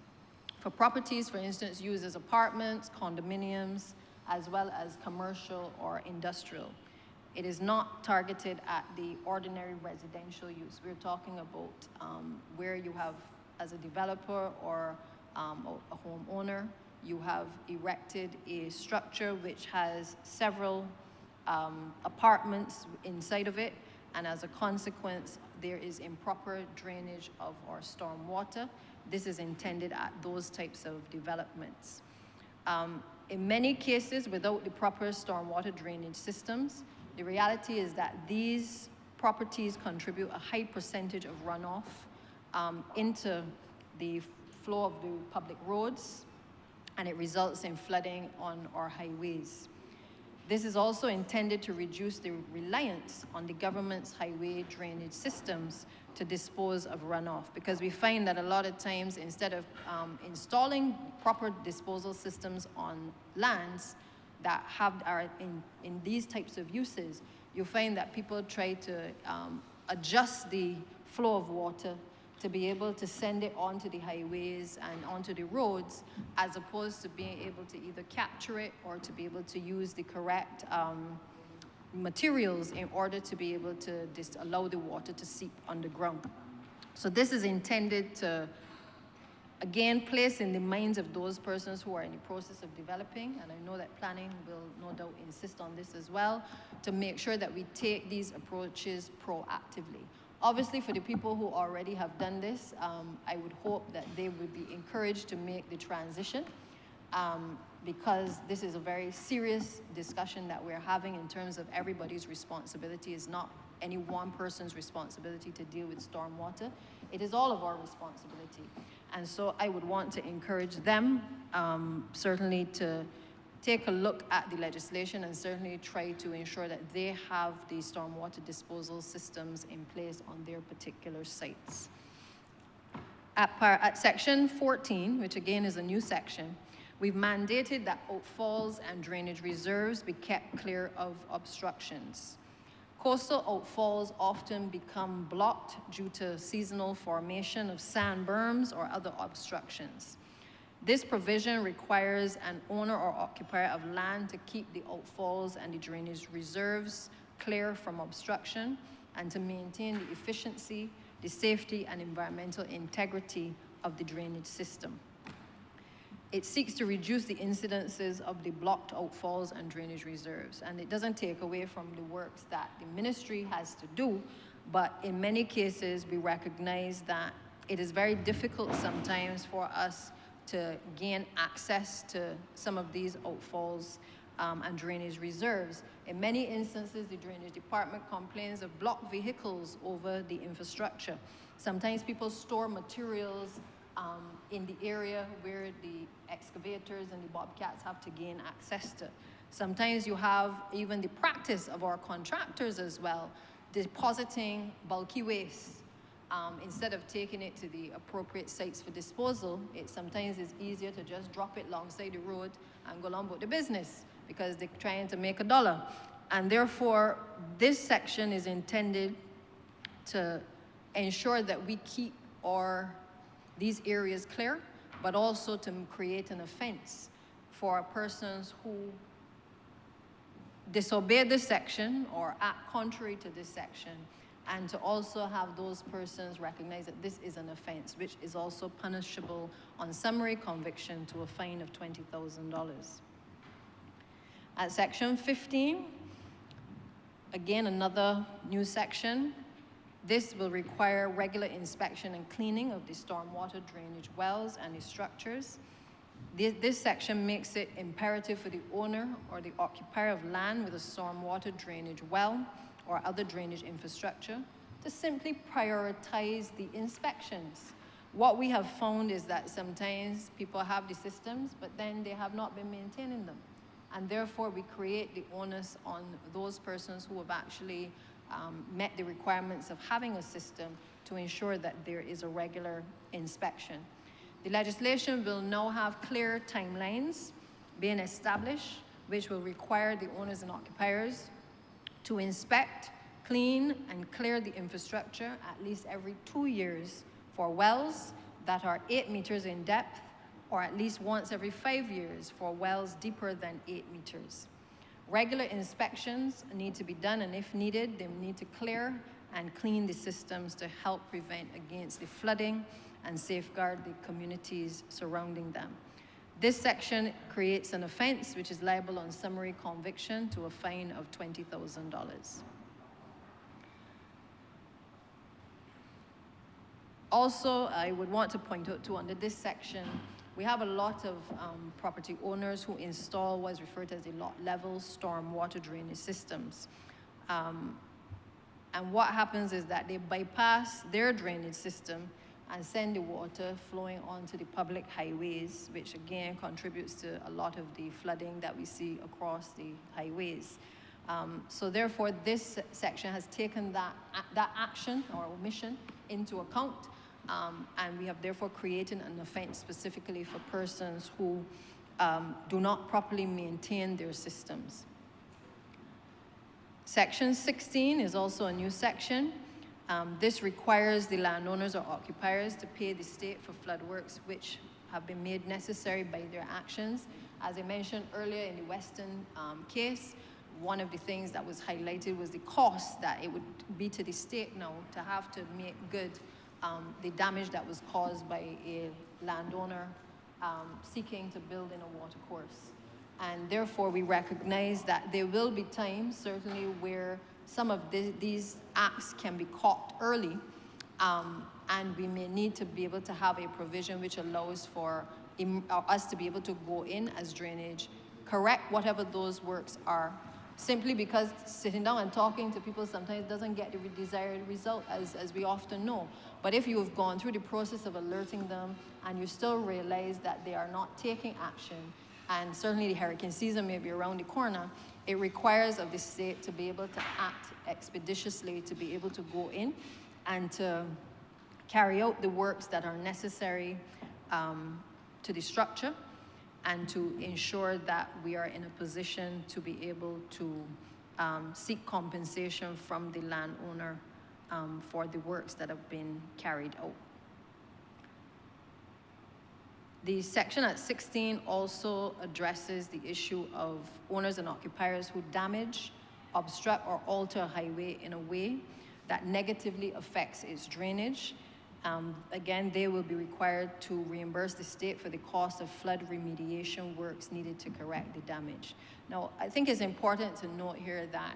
for properties, for instance, used as apartments, condominiums, as well as commercial or industrial. It is not targeted at the ordinary residential use. We're talking about where you have, as a developer or a homeowner, you have erected a structure which has several apartments inside of it, and as a consequence, there is improper drainage of our storm water. This is intended at those types of developments. In many cases, without the proper stormwater drainage systems, the reality is that these properties contribute a high percentage of runoff into the flow of the public roads, and it results in flooding on our highways. This is also intended to reduce the reliance on the government's highway drainage systems to dispose of runoff, because we find that a lot of times, instead of installing proper disposal systems on lands that are in these types of uses, you find that people try to adjust the flow of water to be able to send it onto the highways and onto the roads, as opposed to being able to either capture it or to be able to use the correct materials in order to be able to allow the water to seep underground. So this is intended to, again, place in the minds of those persons who are in the process of developing, and I know that planning will no doubt insist on this as well, to make sure that we take these approaches proactively. Obviously, for the people who already have done this, I would hope that they would be encouraged to make the transition, because this is a very serious discussion that we're having in terms of everybody's responsibility. It's not any one person's responsibility to deal with stormwater. It is all of our responsibility. And so I would want to encourage them, certainly to take a look at the legislation and certainly try to ensure that they have the stormwater disposal systems in place on their particular sites. At section 14, which again is a new section, we've mandated that outfalls and drainage reserves be kept clear of obstructions. Coastal outfalls often become blocked due to seasonal formation of sand berms or other obstructions. This provision requires an owner or occupier of land to keep the outfalls and the drainage reserves clear from obstruction and to maintain the efficiency, the safety, and environmental integrity of the drainage system. It seeks to reduce the incidences of the blocked outfalls and drainage reserves, and it doesn't take away from the works that the ministry has to do, but in many cases we recognize that it is very difficult sometimes for us to gain access to some of these outfalls and drainage reserves. In many instances, the drainage department complains of blocked vehicles over the infrastructure. Sometimes people store materials in the area where the excavators and the bobcats have to gain access to. Sometimes you have even the practice of our contractors as well, depositing bulky waste. Instead of taking it to the appropriate sites for disposal, it sometimes is easier to just drop it alongside the road and go on with the business because they're trying to make $1. And therefore, this section is intended to ensure that we keep these areas clear, but also to create an offense for persons who disobey this section or act contrary to this section, and to also have those persons recognize that this is an offense, which is also punishable on summary conviction to a fine of $20,000. At section 15, again, another new section. This will require regular inspection and cleaning of the stormwater drainage wells and the structures. This section makes it imperative for the owner or the occupier of land with a stormwater drainage well or other drainage infrastructure to simply prioritize the inspections. What we have found is that sometimes people have the systems, but then they have not been maintaining them. And therefore, we create the onus on those persons who have actually met the requirements of having a system to ensure that there is a regular inspection. The legislation will now have clear timelines being established, which will require the owners and occupiers to inspect, clean, and clear the infrastructure at least every 2 years for wells that are 8 meters in depth, or at least once every 5 years for wells deeper than 8 meters. Regular inspections need to be done, and if needed, they need to clear and clean the systems to help prevent against the flooding and safeguard the communities surrounding them. This section creates an offense which is liable on summary conviction to a fine of $20,000. Also, I would want to point out too, under this section, we have a lot of property owners who install what is referred to as the lot level stormwater drainage systems. And what happens is that they bypass their drainage system and send the water flowing onto the public highways, which again contributes to a lot of the flooding that we see across the highways. So therefore, this section has taken that action or omission into account, and we have therefore created an offense specifically for persons who do not properly maintain their systems. Section 16 is also a new section. This requires the landowners or occupiers to pay the state for flood works which have been made necessary by their actions. As I mentioned earlier in the Western case, one of the things that was highlighted was the cost that it would be to the state now to have to make good the damage that was caused by a landowner seeking to build in a watercourse. And therefore, we recognize that there will be times, certainly, where some of these acts can be caught early, and we may need to be able to have a provision which allows for us to be able to go in as drainage, correct whatever those works are, simply because sitting down and talking to people sometimes doesn't get the desired result, as we often know. But if you have gone through the process of alerting them and you still realize that they are not taking action, and certainly the hurricane season may be around the corner, it requires of the state to be able to act expeditiously, to be able to go in and to carry out the works that are necessary to the structure, and to ensure that we are in a position to be able to seek compensation from the landowner for the works that have been carried out. The section at 16 also addresses the issue of owners and occupiers who damage, obstruct, or alter a highway in a way that negatively affects its drainage. Again, they will be required to reimburse the state for the cost of flood remediation works needed to correct the damage. Now, I think it's important to note here that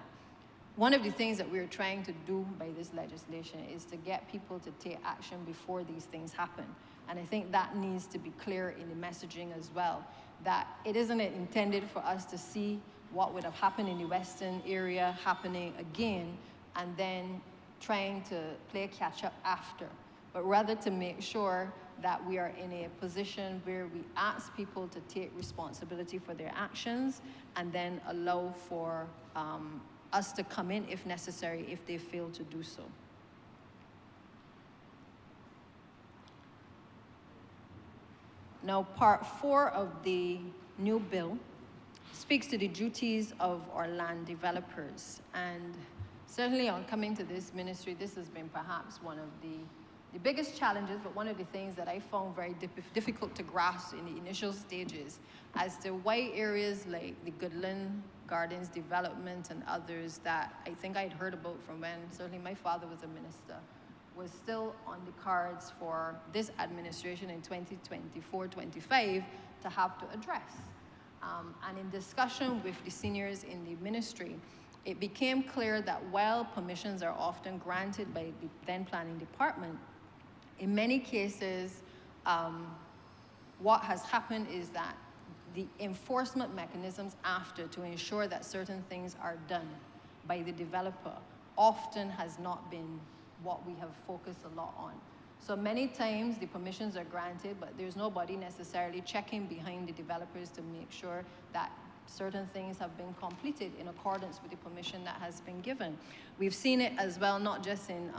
one of the things that we're trying to do by this legislation is to get people to take action before these things happen. And I think that needs to be clear in the messaging as well, that it isn't intended for us to see what would have happened in the Western area happening again and then trying to play catch up after, but rather to make sure that we are in a position where we ask people to take responsibility for their actions and then allow for us to come in if necessary if they fail to do so. Now, part 4 of the new bill speaks to the duties of our land developers. And certainly on coming to this ministry, this has been perhaps one of the biggest challenges, but one of the things that I found very difficult to grasp in the initial stages as to why areas like the Goodland Gardens development and others that I think I'd heard about from when certainly my father was a minister was still on the cards for this administration in 2024-25 to have to address. And in discussion with the seniors in the ministry, it became clear that while permissions are often granted by the then planning department, in many cases, what has happened is that the enforcement mechanisms after to ensure that certain things are done by the developer often has not been what we have focused a lot on. So many times the permissions are granted, but there's nobody necessarily checking behind the developers to make sure that certain things have been completed in accordance with the permission that has been given. We've seen it as well, not just in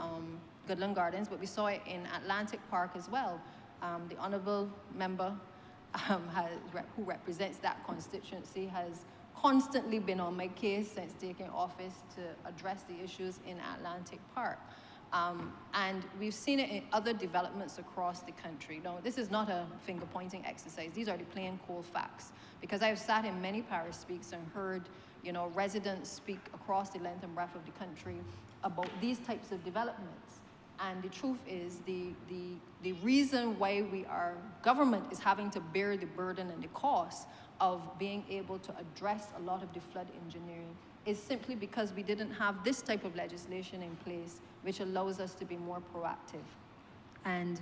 Goodland Gardens, but we saw it in Atlantic Park as well. The Honourable member who represents that constituency has constantly been on my case since taking office to address the issues in Atlantic Park. And we've seen it in other developments across the country. Now, this is not a finger-pointing exercise. These are the plain cold facts. Because I've sat in many parish speaks and heard, residents speak across the length and breadth of the country about these types of developments. And the truth is, the reason why government is having to bear the burden and the cost of being able to address a lot of the flood engineering is simply because we didn't have this type of legislation in place, which allows us to be more proactive. And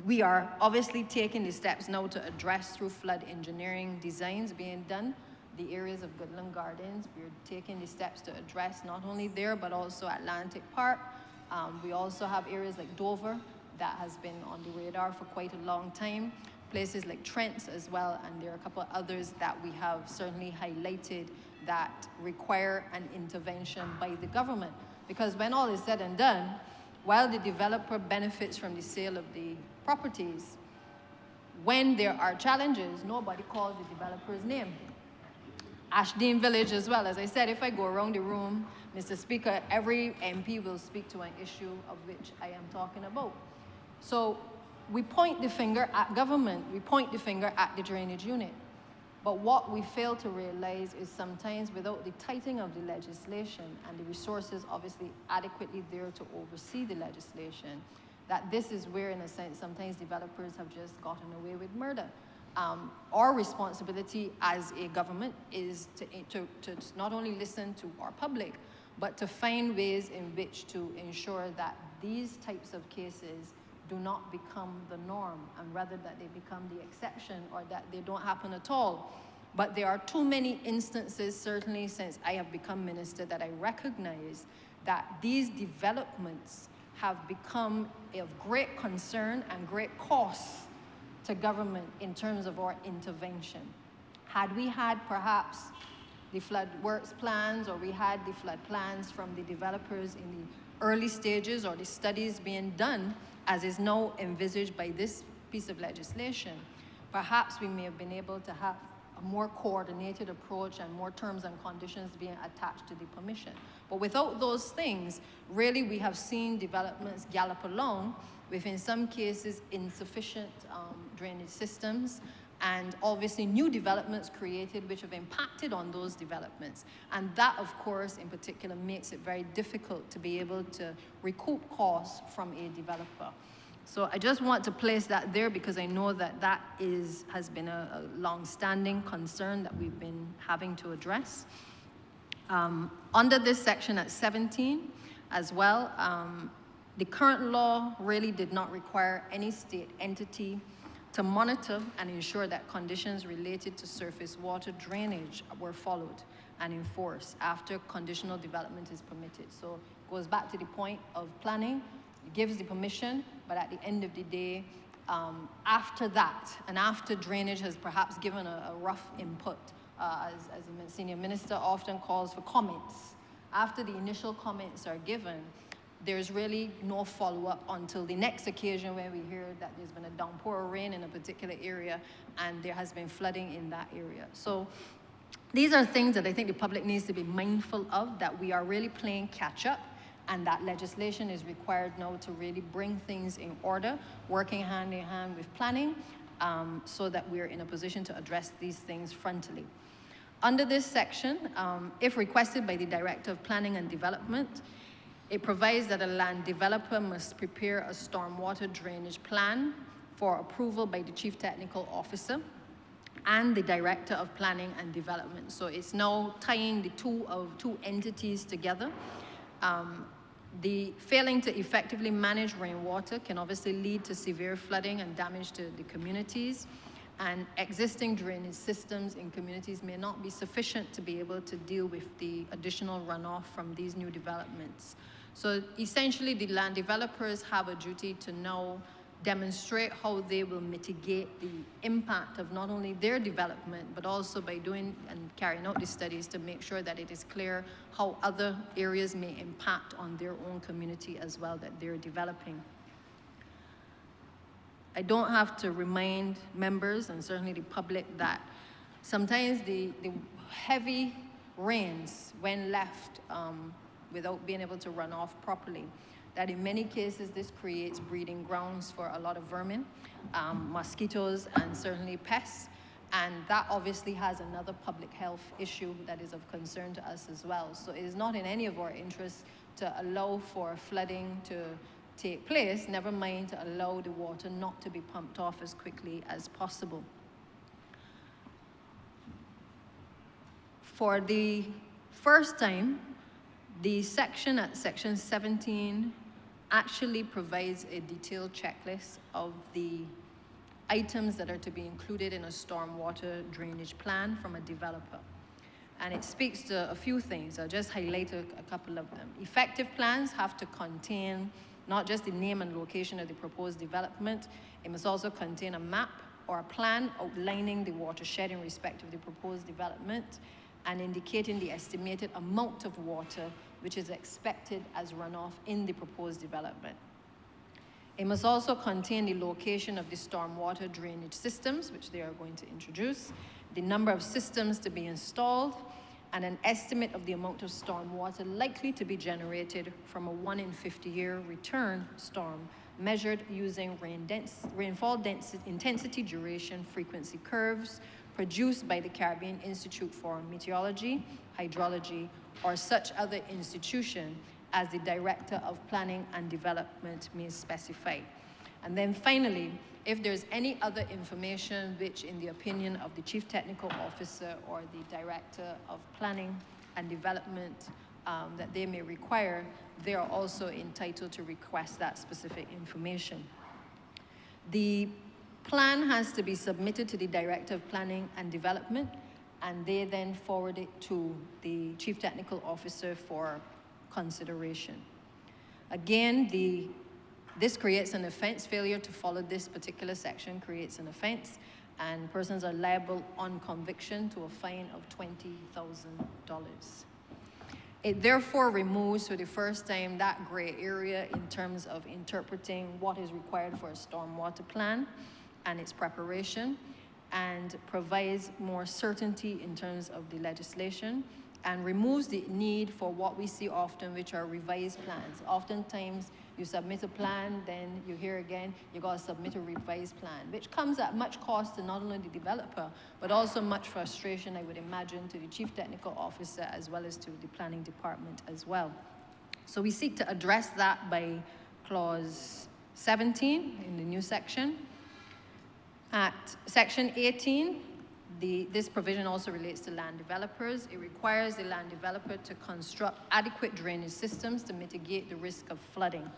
we are obviously taking the steps now to address through flood engineering designs being done, the areas of Goodland Gardens. We're taking the steps to address not only there, but also Atlantic Park. We also have areas like Dover that has been on the radar for quite a long time. Places like Trent as well, and there are a couple of others that we have certainly highlighted that require an intervention by the government. Because when all is said and done, while the developer benefits from the sale of the properties, when there are challenges, nobody calls the developer's name. Ashdean Village as well. As I said, if I go around the room, Mr. Speaker, every MP will speak to an issue of which I am talking about. So we point the finger at government, we point the finger at the drainage unit. But what we fail to realize is sometimes without the tightening of the legislation and the resources obviously adequately there to oversee the legislation, that this is where, in a sense, sometimes developers have just gotten away with murder. Our responsibility as a government is to not only listen to our public, but to find ways in which to ensure that these types of cases do not become the norm, and rather that they become the exception or that they don't happen at all. But there are too many instances, certainly since I have become minister, that I recognize that these developments have become of great concern and great cost to government in terms of our intervention. Had we had perhaps the flood works plans, or we had the flood plans from the developers in the early stages, or the studies being done as is now envisaged by this piece of legislation, perhaps we may have been able to have a more coordinated approach and more terms and conditions being attached to the permission. But without those things, really we have seen developments gallop along with, in some cases, insufficient drainage systems, and obviously new developments created which have impacted on those developments. And that, of course, in particular, makes it very difficult to be able to recoup costs from a developer. So I just want to place that there because I know that that has been a long-standing concern that we've been having to address. Under this section at 17 as well, the current law really did not require any state entity to monitor and ensure that conditions related to surface water drainage were followed and enforced after conditional development is permitted. So it goes back to the point of planning. It gives the permission, but at the end of the day, after that, and after drainage has perhaps given a rough input, as the senior minister often calls for comments, after the initial comments are given, there's really no follow-up until the next occasion when we hear that there's been a downpour of rain in a particular area and there has been flooding in that area. So these are things that I think the public needs to be mindful of, that we are really playing catch-up, and that legislation is required now to really bring things in order, working hand in hand with planning, so that we're in a position to address these things frontally. Under this section, if requested by the Director of Planning and Development, it provides that a land developer must prepare a stormwater drainage plan for approval by the Chief Technical Officer and the Director of Planning and Development. So it's now tying the two entities together. The failing to effectively manage rainwater can obviously lead to severe flooding and damage to the communities, and existing drainage systems in communities may not be sufficient to be able to deal with the additional runoff from these new developments. So essentially, the land developers have a duty to now demonstrate how they will mitigate the impact of not only their development, but also by doing and carrying out the studies to make sure that it is clear how other areas may impact on their own community as well that they're developing. I don't have to remind members, and certainly the public, that sometimes the heavy rains, when left without being able to run off properly, that in many cases this creates breeding grounds for a lot of vermin, mosquitoes, and certainly pests. And that obviously has another public health issue that is of concern to us as well. So it is not in any of our interests to allow for flooding to take place, never mind to allow the water not to be pumped off as quickly as possible. For the first time, the section at section 17 actually provides a detailed checklist of the items that are to be included in a stormwater drainage plan from a developer. And it speaks to a few things. I'll just highlight a couple of them. Effective plans have to contain not just the name and location of the proposed development, it must also contain a map or a plan outlining the watershed in respect of the proposed development and indicating the estimated amount of water which is expected as runoff in the proposed development. It must also contain the location of the stormwater drainage systems, which they are going to introduce, the number of systems to be installed, and an estimate of the amount of stormwater likely to be generated from a 1 in 50-year return storm measured using rainfall intensity duration frequency curves produced by the Caribbean Institute for Meteorology, Hydrology, or such other institution as the Director of Planning and Development may specify. And then finally, if there's any other information which, in the opinion of the Chief Technical Officer or the Director of Planning and Development that they may require, they are also entitled to request that specific information. The plan has to be submitted to the Director of Planning and Development, and they then forward it to the Chief Technical Officer for consideration. Again, this creates an offense. Failure to follow this particular section creates an offense, and persons are liable on conviction to a fine of $20,000. It therefore removes for the first time that gray area in terms of interpreting what is required for a stormwater plan and its preparation, and provides more certainty in terms of the legislation, and removes the need for what we see often, which are revised plans. Oftentimes, you submit a plan, then you hear again, you gotta submit a revised plan, which comes at much cost to not only the developer, but also much frustration, I would imagine, to the Chief Technical Officer as well as to the Planning Department as well. So we seek to address that by clause 17 in the new section. At section 18, this provision also relates to land developers. It requires the land developer to construct adequate drainage systems to mitigate the risk of flooding.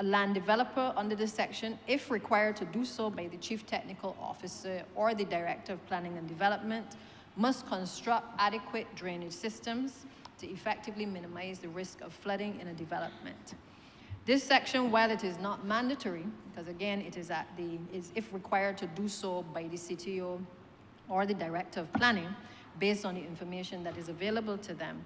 A land developer under this section, if required to do so by the Chief Technical Officer or the Director of Planning and Development, must construct adequate drainage systems to effectively minimize the risk of flooding in a development. This section, while it is not mandatory, because again, it is if required to do so by the CTO or the Director of Planning, based on the information that is available to them,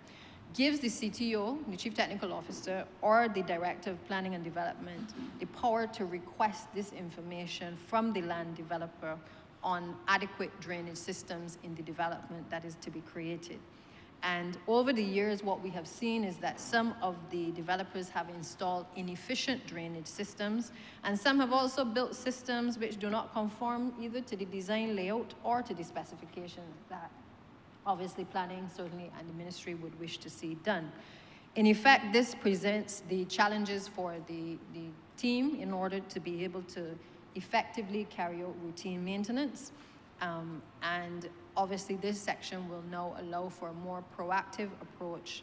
gives the CTO, the Chief Technical Officer, or the Director of Planning and Development the power to request this information from the land developer on adequate drainage systems in the development that is to be created. And over the years, what we have seen is that some of the developers have installed inefficient drainage systems, and some have also built systems which do not conform either to the design layout or to the specifications that obviously planning certainly and the ministry would wish to see done. In effect, this presents the challenges for the team in order to be able to effectively carry out routine maintenance. And obviously this section will now allow for a more proactive approach,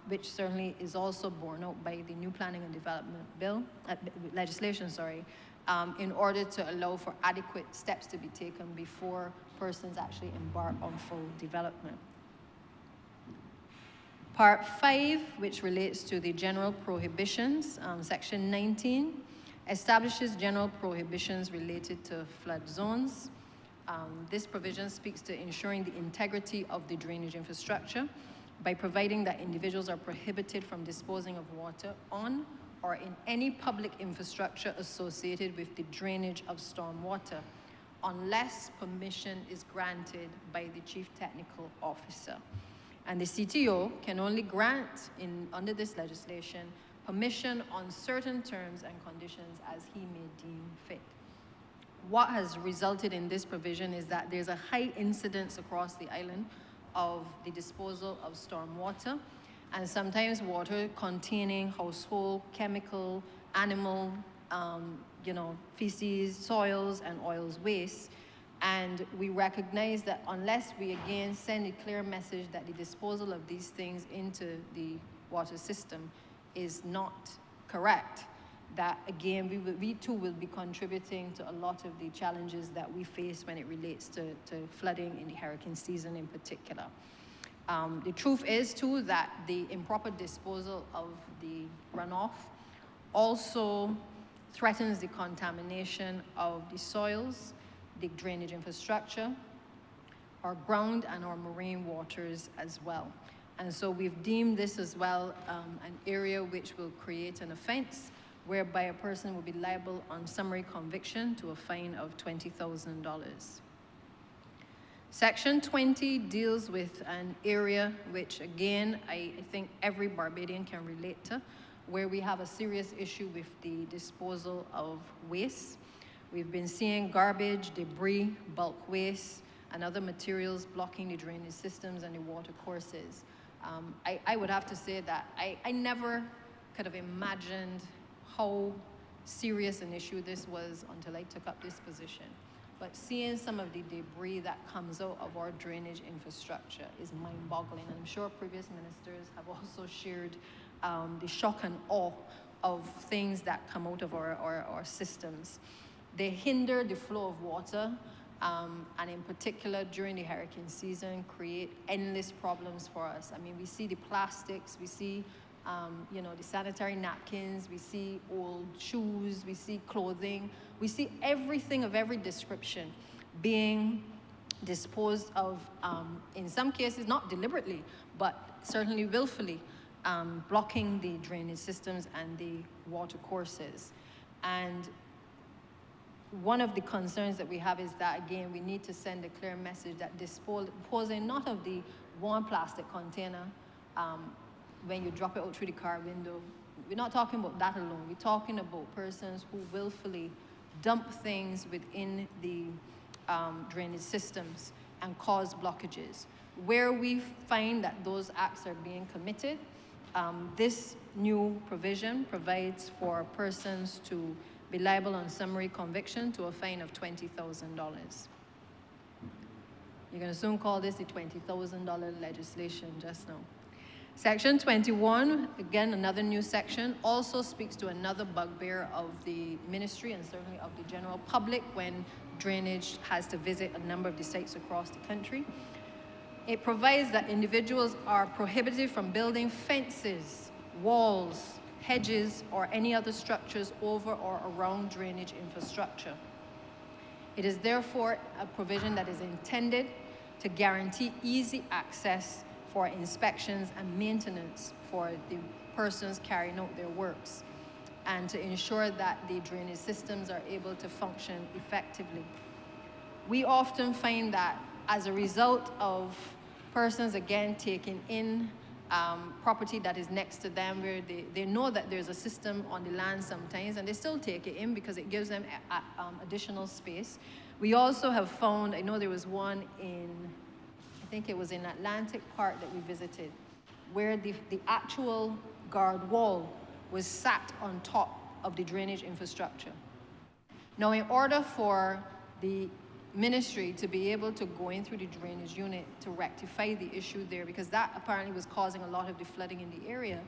which certainly is also borne out by the new planning and development legislation, in order to allow for adequate steps to be taken before persons actually embark on full development. Part 5, which relates to the general prohibitions, section 19, establishes general prohibitions related to flood zones. This provision speaks to ensuring the integrity of the drainage infrastructure by providing that individuals are prohibited from disposing of water on or in any public infrastructure associated with the drainage of stormwater, unless permission is granted by the Chief Technical Officer. And the CTO can only grant, under this legislation, permission on certain terms and conditions as he may deem fit. What has resulted in this provision is that there's a high incidence across the island of the disposal of stormwater, and sometimes water containing household, chemical, animal, feces, soils, and oils waste. And we recognize that unless we again send a clear message that the disposal of these things into the water system is not correct, that again, we too will be contributing to a lot of the challenges that we face when it relates to flooding in the hurricane season in particular. The truth is too that the improper disposal of the runoff also threatens the contamination of the soils, the drainage infrastructure, our ground and our marine waters as well. And so we've deemed this as well an area which will create an offense whereby a person will be liable on summary conviction to a fine of $20,000. Section 20 deals with an area which, again, I think every Barbadian can relate to, where we have a serious issue with the disposal of waste. We've been seeing garbage, debris, bulk waste, and other materials blocking the drainage systems and the water courses. I would have to say that I never could have imagined how serious an issue this was until I took up this position. But seeing some of the debris that comes out of our drainage infrastructure is mind-boggling. And I'm sure previous ministers have also shared the shock and awe of things that come out of our systems. They hinder the flow of water, and in particular during the hurricane season, create endless problems for us. I mean, we see the plastics, we see the sanitary napkins, we see old shoes, we see clothing, we see everything of every description being disposed of, in some cases not deliberately, but certainly willfully, blocking the drainage systems and the water courses. And one of the concerns that we have is that, again, we need to send a clear message that disposing not of the one plastic container when you drop it out through the car window. We're not talking about that alone. We're talking about persons who willfully dump things within the drainage systems and cause blockages. Where we find that those acts are being committed, this new provision provides for persons to be liable on summary conviction to a fine of $20,000. You're going to soon call this the $20,000 legislation just now. Section 21, again, another new section, also speaks to another bugbear of the ministry and certainly of the general public when drainage has to visit a number of the sites across the country. It provides that individuals are prohibited from building fences, walls, hedges, or any other structures over or around drainage infrastructure. It is therefore a provision that is intended to guarantee easy access for inspections and maintenance for the persons carrying out their works, and to ensure that the drainage systems are able to function effectively. We often find that as a result of persons, again, taking in property that is next to them, where they know that there's a system on the land sometimes, and they still take it in because it gives them additional space. We also have found, I know there was one in, I think it was in Atlantic Park that we visited, where the actual guard wall was sat on top of the drainage infrastructure. Now, in order for the ministry to be able to go in through the drainage unit to rectify the issue there, because that apparently was causing a lot of the flooding in the area,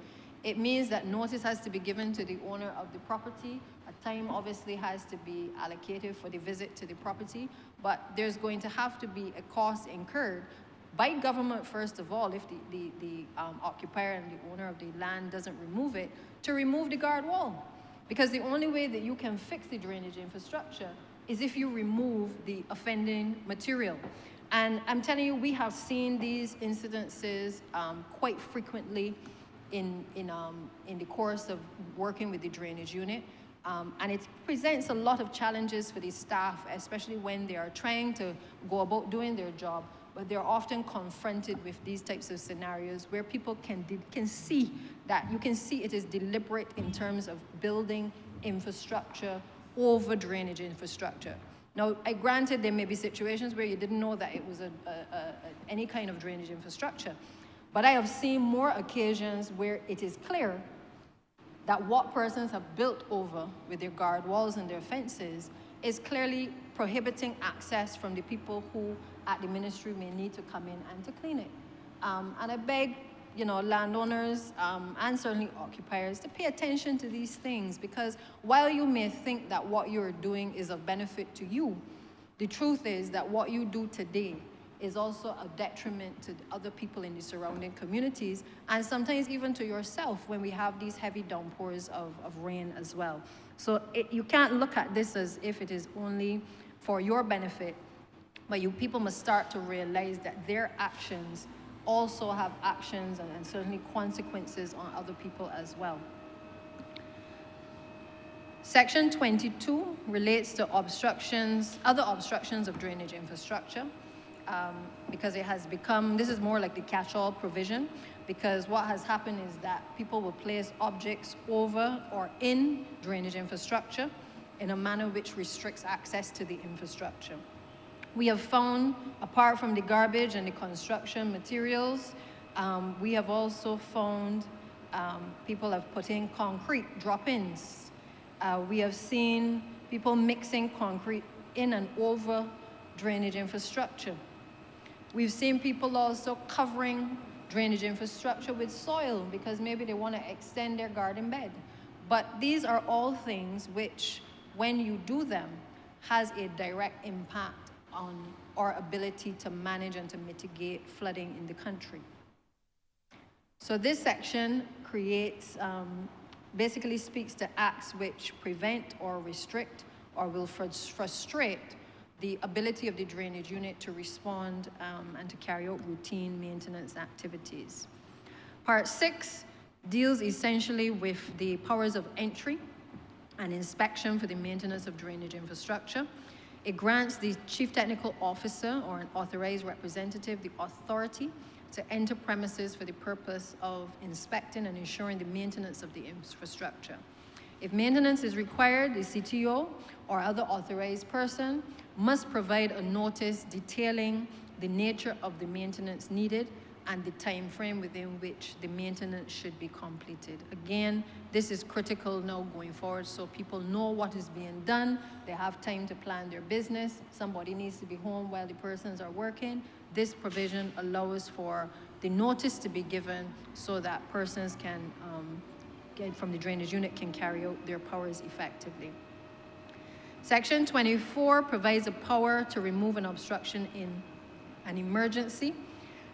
it means that notice has to be given to the owner of the property. A time obviously has to be allocated for the visit to the property, but there's going to have to be a cost incurred by government, first of all, if the occupier and the owner of the land doesn't remove it, to remove the guard wall. Because the only way that you can fix the drainage infrastructure is if you remove the offending material. And I'm telling you, we have seen these incidences quite frequently in the course of working with the drainage unit. And it presents a lot of challenges for the staff, especially when they are trying to go about doing their job, but they're often confronted with these types of scenarios where people can see that, you can see it is deliberate in terms of building infrastructure over drainage infrastructure. Now, granted, there may be situations where you didn't know that it was any kind of drainage infrastructure, but I have seen more occasions where it is clear that what persons have built over with their guard walls and their fences is clearly prohibiting access from the people who at the ministry may need to come in and to clean it. And I beg, landowners and certainly occupiers to pay attention to these things, because while you may think that what you're doing is of benefit to you, the truth is that what you do today is also a detriment to other people in the surrounding communities, and sometimes even to yourself when we have these heavy downpours of rain as well. So you can't look at this as if it is only for your benefit, but people must start to realize that their actions also have actions and certainly consequences on other people as well. Section 22 relates to obstructions, other obstructions of drainage infrastructure, because it has become, this is more like the catch-all provision, because what has happened is that people will place objects over or in drainage infrastructure in a manner which restricts access to the infrastructure. We have found, apart from the garbage and the construction materials, we have also found people have put in concrete drop-ins. We have seen people mixing concrete in and over drainage infrastructure. We've seen people also covering drainage infrastructure with soil because maybe they want to extend their garden bed. But these are all things which, when you do them, has a direct impact on our ability to manage and to mitigate flooding in the country. So this section creates, basically speaks to acts which prevent or restrict or will frustrate the ability of the drainage unit to respond and to carry out routine maintenance activities. Part 6 deals essentially with the powers of entry and inspection for the maintenance of drainage infrastructure. It grants the Chief Technical Officer or an authorized representative the authority to enter premises for the purpose of inspecting and ensuring the maintenance of the infrastructure. If maintenance is required, the CTO or other authorized person must provide a notice detailing the nature of the maintenance needed and the time frame within which the maintenance should be completed. Again, this is critical now going forward so people know what is being done. They have time to plan their business. Somebody needs to be home while the persons are working. This provision allows for the notice to be given so that persons can, from the drainage unit, can carry out their powers effectively. Section 24 provides a power to remove an obstruction in an emergency.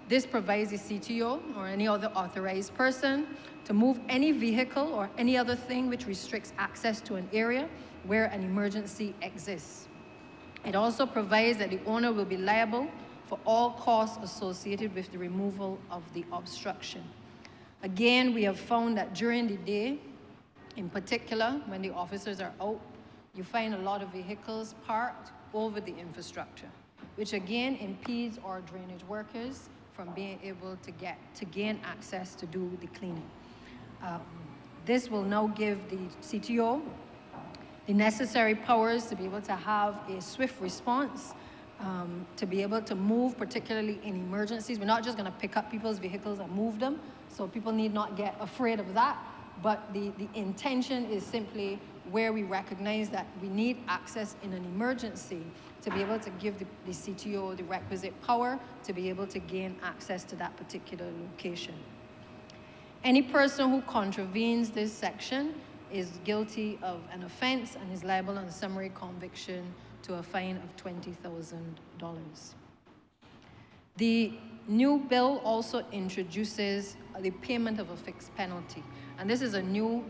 This provides the CTO or any other authorized person to move any vehicle or any other thing which restricts access to an area where an emergency exists. It also provides that the owner will be liable for all costs associated with the removal of the obstruction. Again, we have found that during the day, in particular, when the officers are out, you find a lot of vehicles parked over the infrastructure, which again impedes our drainage workers from being able to gain access to do the cleaning. This will now give the CTO the necessary powers to be able to have a swift response, to be able to move, particularly in emergencies. We're not just going to pick up people's vehicles and move them, so people need not get afraid of that. But the intention is simply where we recognize that we need access in an emergency to be able to give the CTO the requisite power to be able to gain access to that particular location. Any person who contravenes this section is guilty of an offense and is liable on summary conviction to a fine of $20,000. The new bill also introduces the payment of a fixed penalty. And this is a new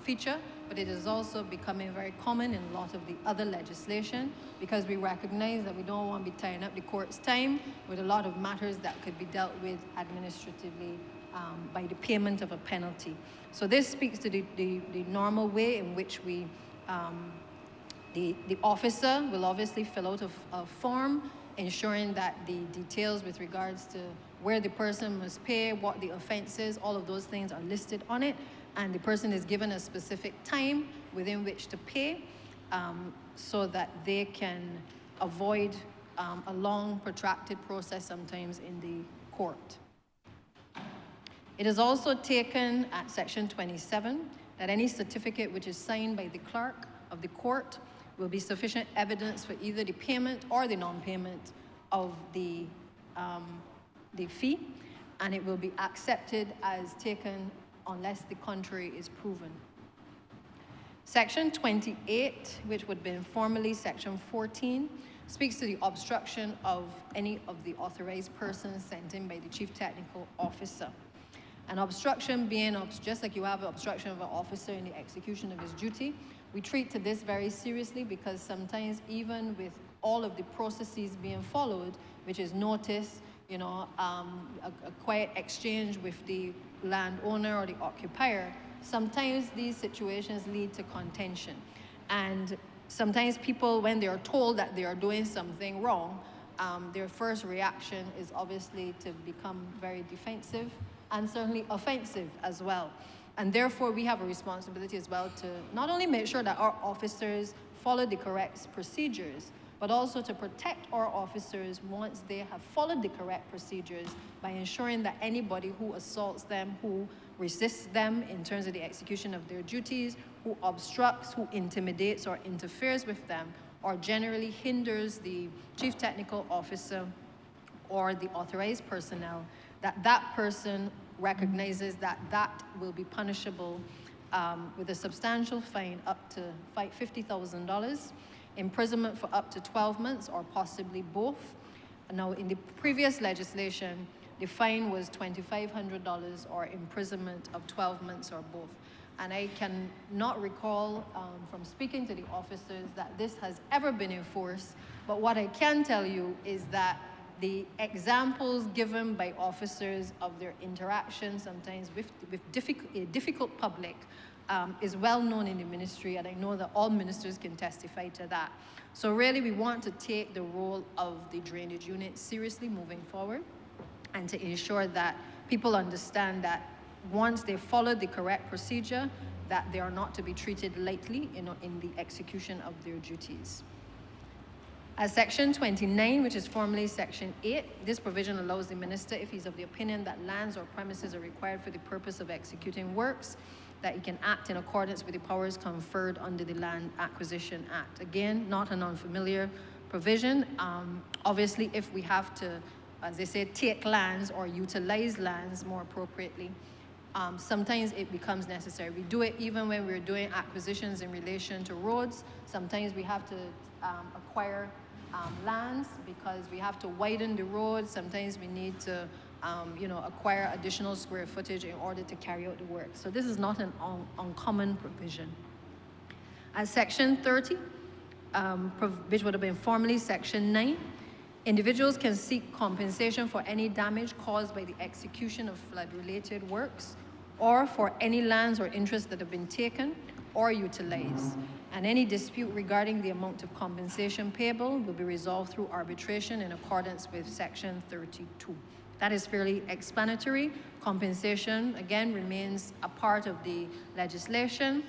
feature, but it is also becoming very common in a lot of the other legislation because we recognize that we don't want to be tying up the court's time with a lot of matters that could be dealt with administratively by the payment of a penalty. So this speaks to the normal way in which we, the officer will obviously fill out a form ensuring that the details with regards to where the person must pay, what the offense is, all of those things are listed on it, and the person is given a specific time within which to pay so that they can avoid a long, protracted process sometimes in the court. It is also taken at section 27 that any certificate which is signed by the clerk of the court will be sufficient evidence for either the payment or the non-payment of the fee, and it will be accepted as taken unless the contrary is proven. Section 28, which would have been formerly section 14, speaks to the obstruction of any of the authorized persons sent in by the Chief Technical Officer. An obstruction being, just like you have an obstruction of an officer in the execution of his duty, we treat to this very seriously because sometimes even with all of the processes being followed, which is notice, you know, a quiet exchange with the landowner or the occupier, sometimes these situations lead to contention. And sometimes people, when they are told that they are doing something wrong, their first reaction is obviously to become very defensive and certainly offensive as well. And therefore, we have a responsibility as well to not only make sure that our officers follow the correct procedures, but also to protect our officers once they have followed the correct procedures by ensuring that anybody who assaults them, who resists them in terms of the execution of their duties, who obstructs, who intimidates or interferes with them, or generally hinders the chief technical officer or the authorized personnel, that that person recognizes that that will be punishable with a substantial fine up to $50,000, imprisonment for up to 12 months or possibly both. Now, in the previous legislation, the fine was $2,500 or imprisonment of 12 months or both. And I cannot recall from speaking to the officers that this has ever been enforced. But what I can tell you is that the examples given by officers of their interactions sometimes with difficult public is well known in the ministry, and I know that all ministers can testify to that. So really, we want to take the role of the drainage unit seriously moving forward, and to ensure that people understand that once they follow the correct procedure, that they are not to be treated lightly in the execution of their duties. As Section 29, which is formerly Section 8, this provision allows the minister, if he's of the opinion that lands or premises are required for the purpose of executing works, that he can act in accordance with the powers conferred under the Land Acquisition Act. Again, not an unfamiliar provision. Obviously, if we have to, as they say, take lands or utilize lands more appropriately, sometimes it becomes necessary. We do it even when we're doing acquisitions in relation to roads. Sometimes we have to acquire lands because we have to widen the road. Sometimes we need to acquire additional square footage in order to carry out the work. So this is not an uncommon provision. As Section 30, which would have been formerly Section 9, individuals can seek compensation for any damage caused by the execution of flood-related works or for any lands or interests that have been taken or utilized. And any dispute regarding the amount of compensation payable will be resolved through arbitration in accordance with Section 32. That is fairly explanatory. Compensation, again, remains a part of the legislation.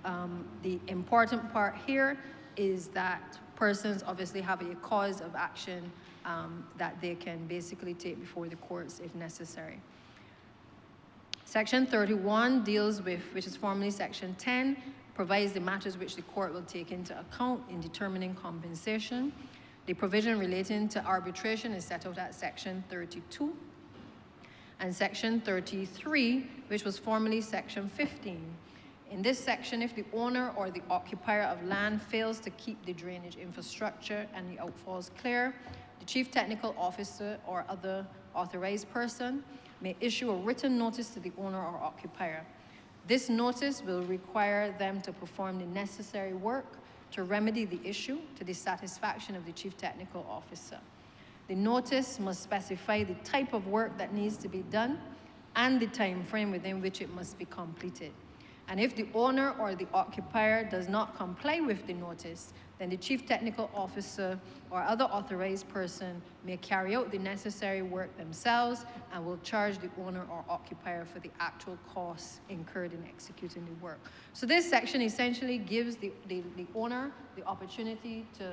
The important part here is that persons obviously have a cause of action that they can basically take before the courts if necessary. Section 31 deals with, which is formerly Section 10, provides the matters which the court will take into account in determining compensation. The provision relating to arbitration is set out at Section 32. And Section 33, which was formerly Section 15. In this section, if the owner or the occupier of land fails to keep the drainage infrastructure and the outfalls clear, the chief technical officer or other authorized person may issue a written notice to the owner or occupier. This notice will require them to perform the necessary work to remedy the issue to the satisfaction of the chief technical officer. The notice must specify the type of work that needs to be done and the time frame within which it must be completed. And if the owner or the occupier does not comply with the notice, then the chief technical officer or other authorized person may carry out the necessary work themselves and will charge the owner or occupier for the actual costs incurred in executing the work. So this section essentially gives the owner the opportunity to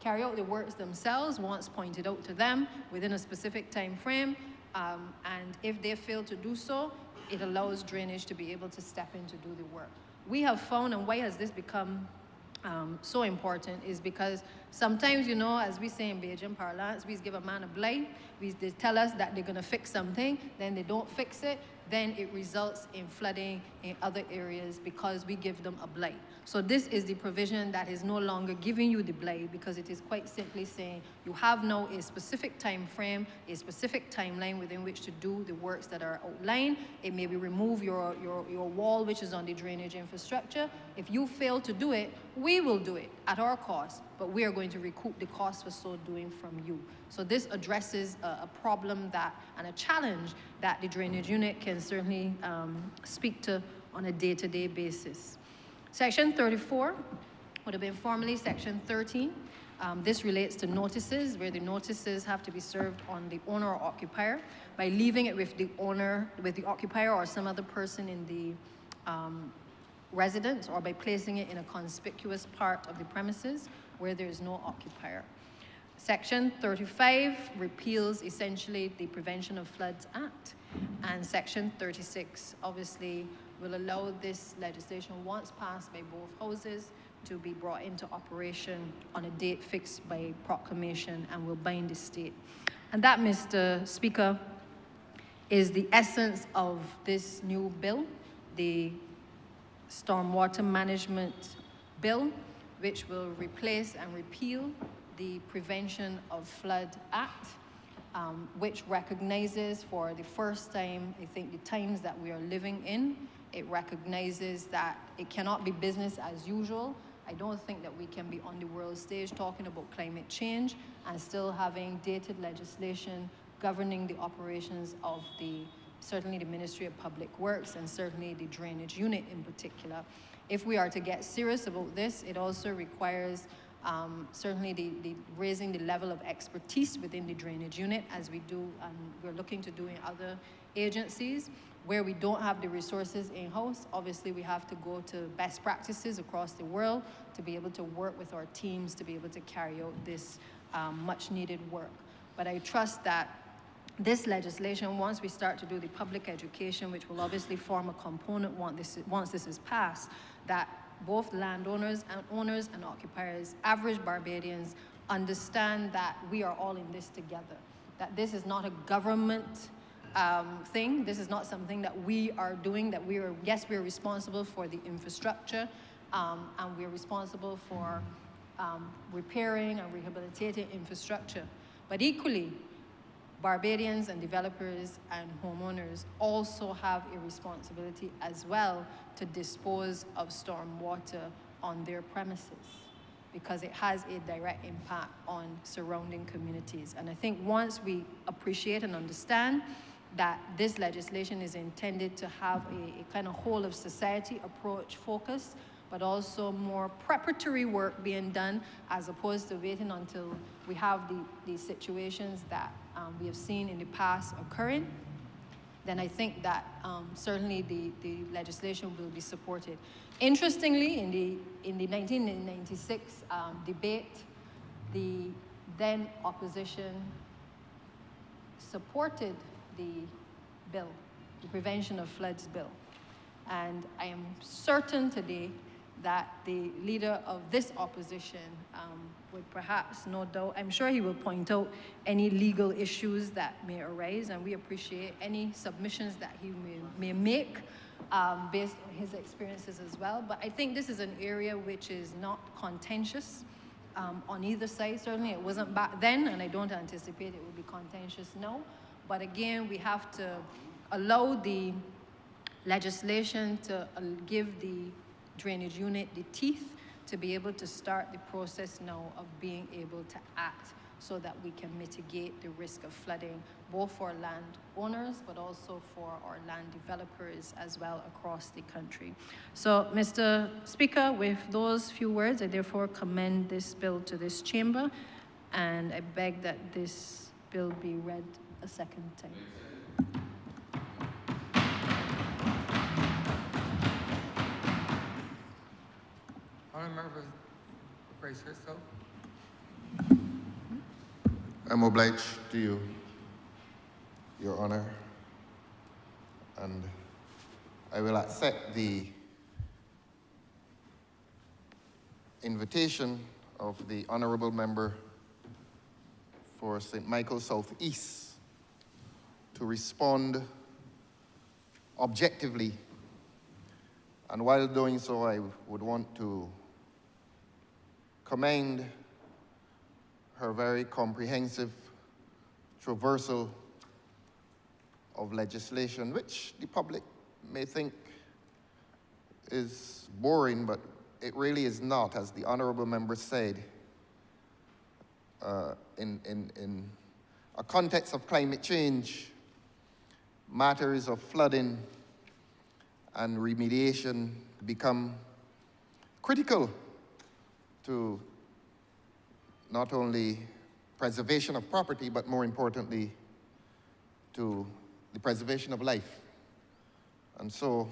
carry out the works themselves once pointed out to them within a specific time frame. And if they fail to do so, it allows drainage to be able to step in to do the work. We have found, and why has this become so important, is because sometimes, you know, as we say in Bajan parlance, we give a man a blight, they tell us that they're gonna fix something, then they don't fix it, then it results in flooding in other areas because we give them a blight. So this is the provision that is no longer giving you the blight, because it is quite simply saying you have now a specific time frame, a specific timeline within which to do the works that are outlined. It may be remove your wall which is on the drainage infrastructure. If you fail to do it, we will do it at our cost, but we are going to recoup the cost for so doing from you. So this addresses a problem that, and a challenge that the drainage unit can certainly speak to on a day-to-day basis. Section 34 would have been formerly Section 13. This relates to notices, where the notices have to be served on the owner or occupier. By leaving it with the owner, with the occupier or some other person in the residence, or by placing it in a conspicuous part of the premises where there is no occupier. Section 35 repeals essentially the Prevention of Floods Act, and Section 36 obviously will allow this legislation, once passed by both houses, to be brought into operation on a date fixed by proclamation and will bind the state. And that, Mr. Speaker, is the essence of this new bill, the Stormwater Management Bill, which will replace and repeal the Prevention of Flood Act, which recognizes for the first time, I think, the times that we are living in. It recognizes that it cannot be business as usual. I don't think that we can be on the world stage talking about climate change and still having dated legislation governing the operations of certainly the Ministry of Public Works and certainly the drainage unit in particular. If we are to get serious about this, it also requires certainly the raising the level of expertise within the drainage unit, as we do and we're looking to do in other agencies. Where we don't have the resources in-house, obviously we have to go to best practices across the world to be able to work with our teams to be able to carry out this much needed work. But I trust that this legislation, once we start to do the public education, which will obviously form a component once this is passed, that both landowners and owners and occupiers, average Barbadians, understand that we are all in this together, that this is not a government thing. This is not something that we are doing, that yes, we're responsible for the infrastructure, and we're responsible for repairing and rehabilitating infrastructure. But equally, Barbadians and developers and homeowners also have a responsibility as well to dispose of storm water on their premises, because it has a direct impact on surrounding communities. And I think once we appreciate and understand that this legislation is intended to have a kind of whole of society approach focus, but also more preparatory work being done as opposed to waiting until we have these situations that we have seen in the past occurring, then I think that certainly the legislation will be supported. Interestingly, in the 1996 debate, the then opposition supported the bill, the Prevention of Floods bill. And I am certain today that the leader of this opposition would perhaps, no doubt, I'm sure he will point out any legal issues that may arise, and we appreciate any submissions that he may make based on his experiences as well. But I think this is an area which is not contentious on either side. Certainly it wasn't back then, and I don't anticipate it will be contentious now. But again, we have to allow the legislation to give the drainage unit the teeth to be able to start the process now of being able to act so that we can mitigate the risk of flooding, both for landowners, but also for our land developers as well across the country. So, Mr. Speaker, with those few words, I therefore commend this bill to this chamber, and I beg that this bill be read a second time. Honourable, brace yourself. I'm obliged to you, Your Honor, and I will accept the invitation of the Honourable Member for St. Michael South East to respond objectively. And while doing so, I would want to commend her very comprehensive traversal of legislation, which the public may think is boring, but it really is not. As the Honourable Member said, in a context of climate change, matters of flooding and remediation become critical to not only preservation of property, but more importantly, to the preservation of life. And so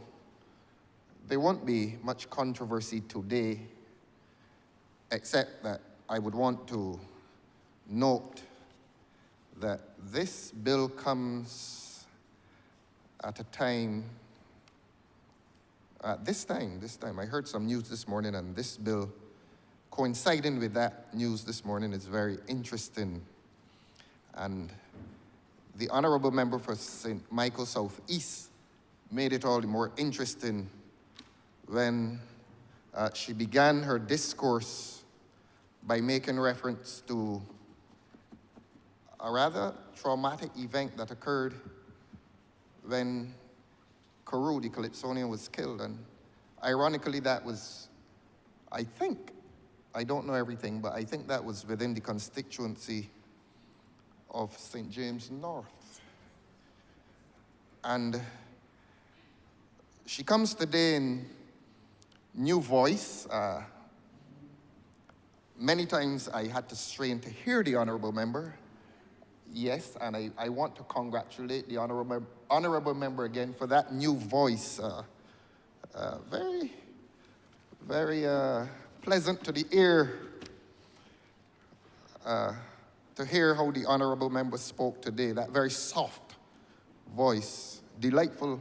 there won't be much controversy today, except that I would want to note that this bill comes at a time, this time, I heard some news this morning, and this bill coinciding with that news this morning is very interesting. And the Honourable Member for St. Michael Southeast made it all the more interesting when she began her discourse by making reference to a rather traumatic event that occurred when Carew, the Calypsonian, was killed. And ironically, that was, I think, I don't know everything, but I think that was within the constituency of St. James North. And she comes today in new voice. Many times I had to strain to hear the Honourable Member. Yes, and I want to congratulate the Honourable Member again for that new voice. Very, very pleasant to the ear to hear how the Honourable Member spoke today, that very soft voice, delightful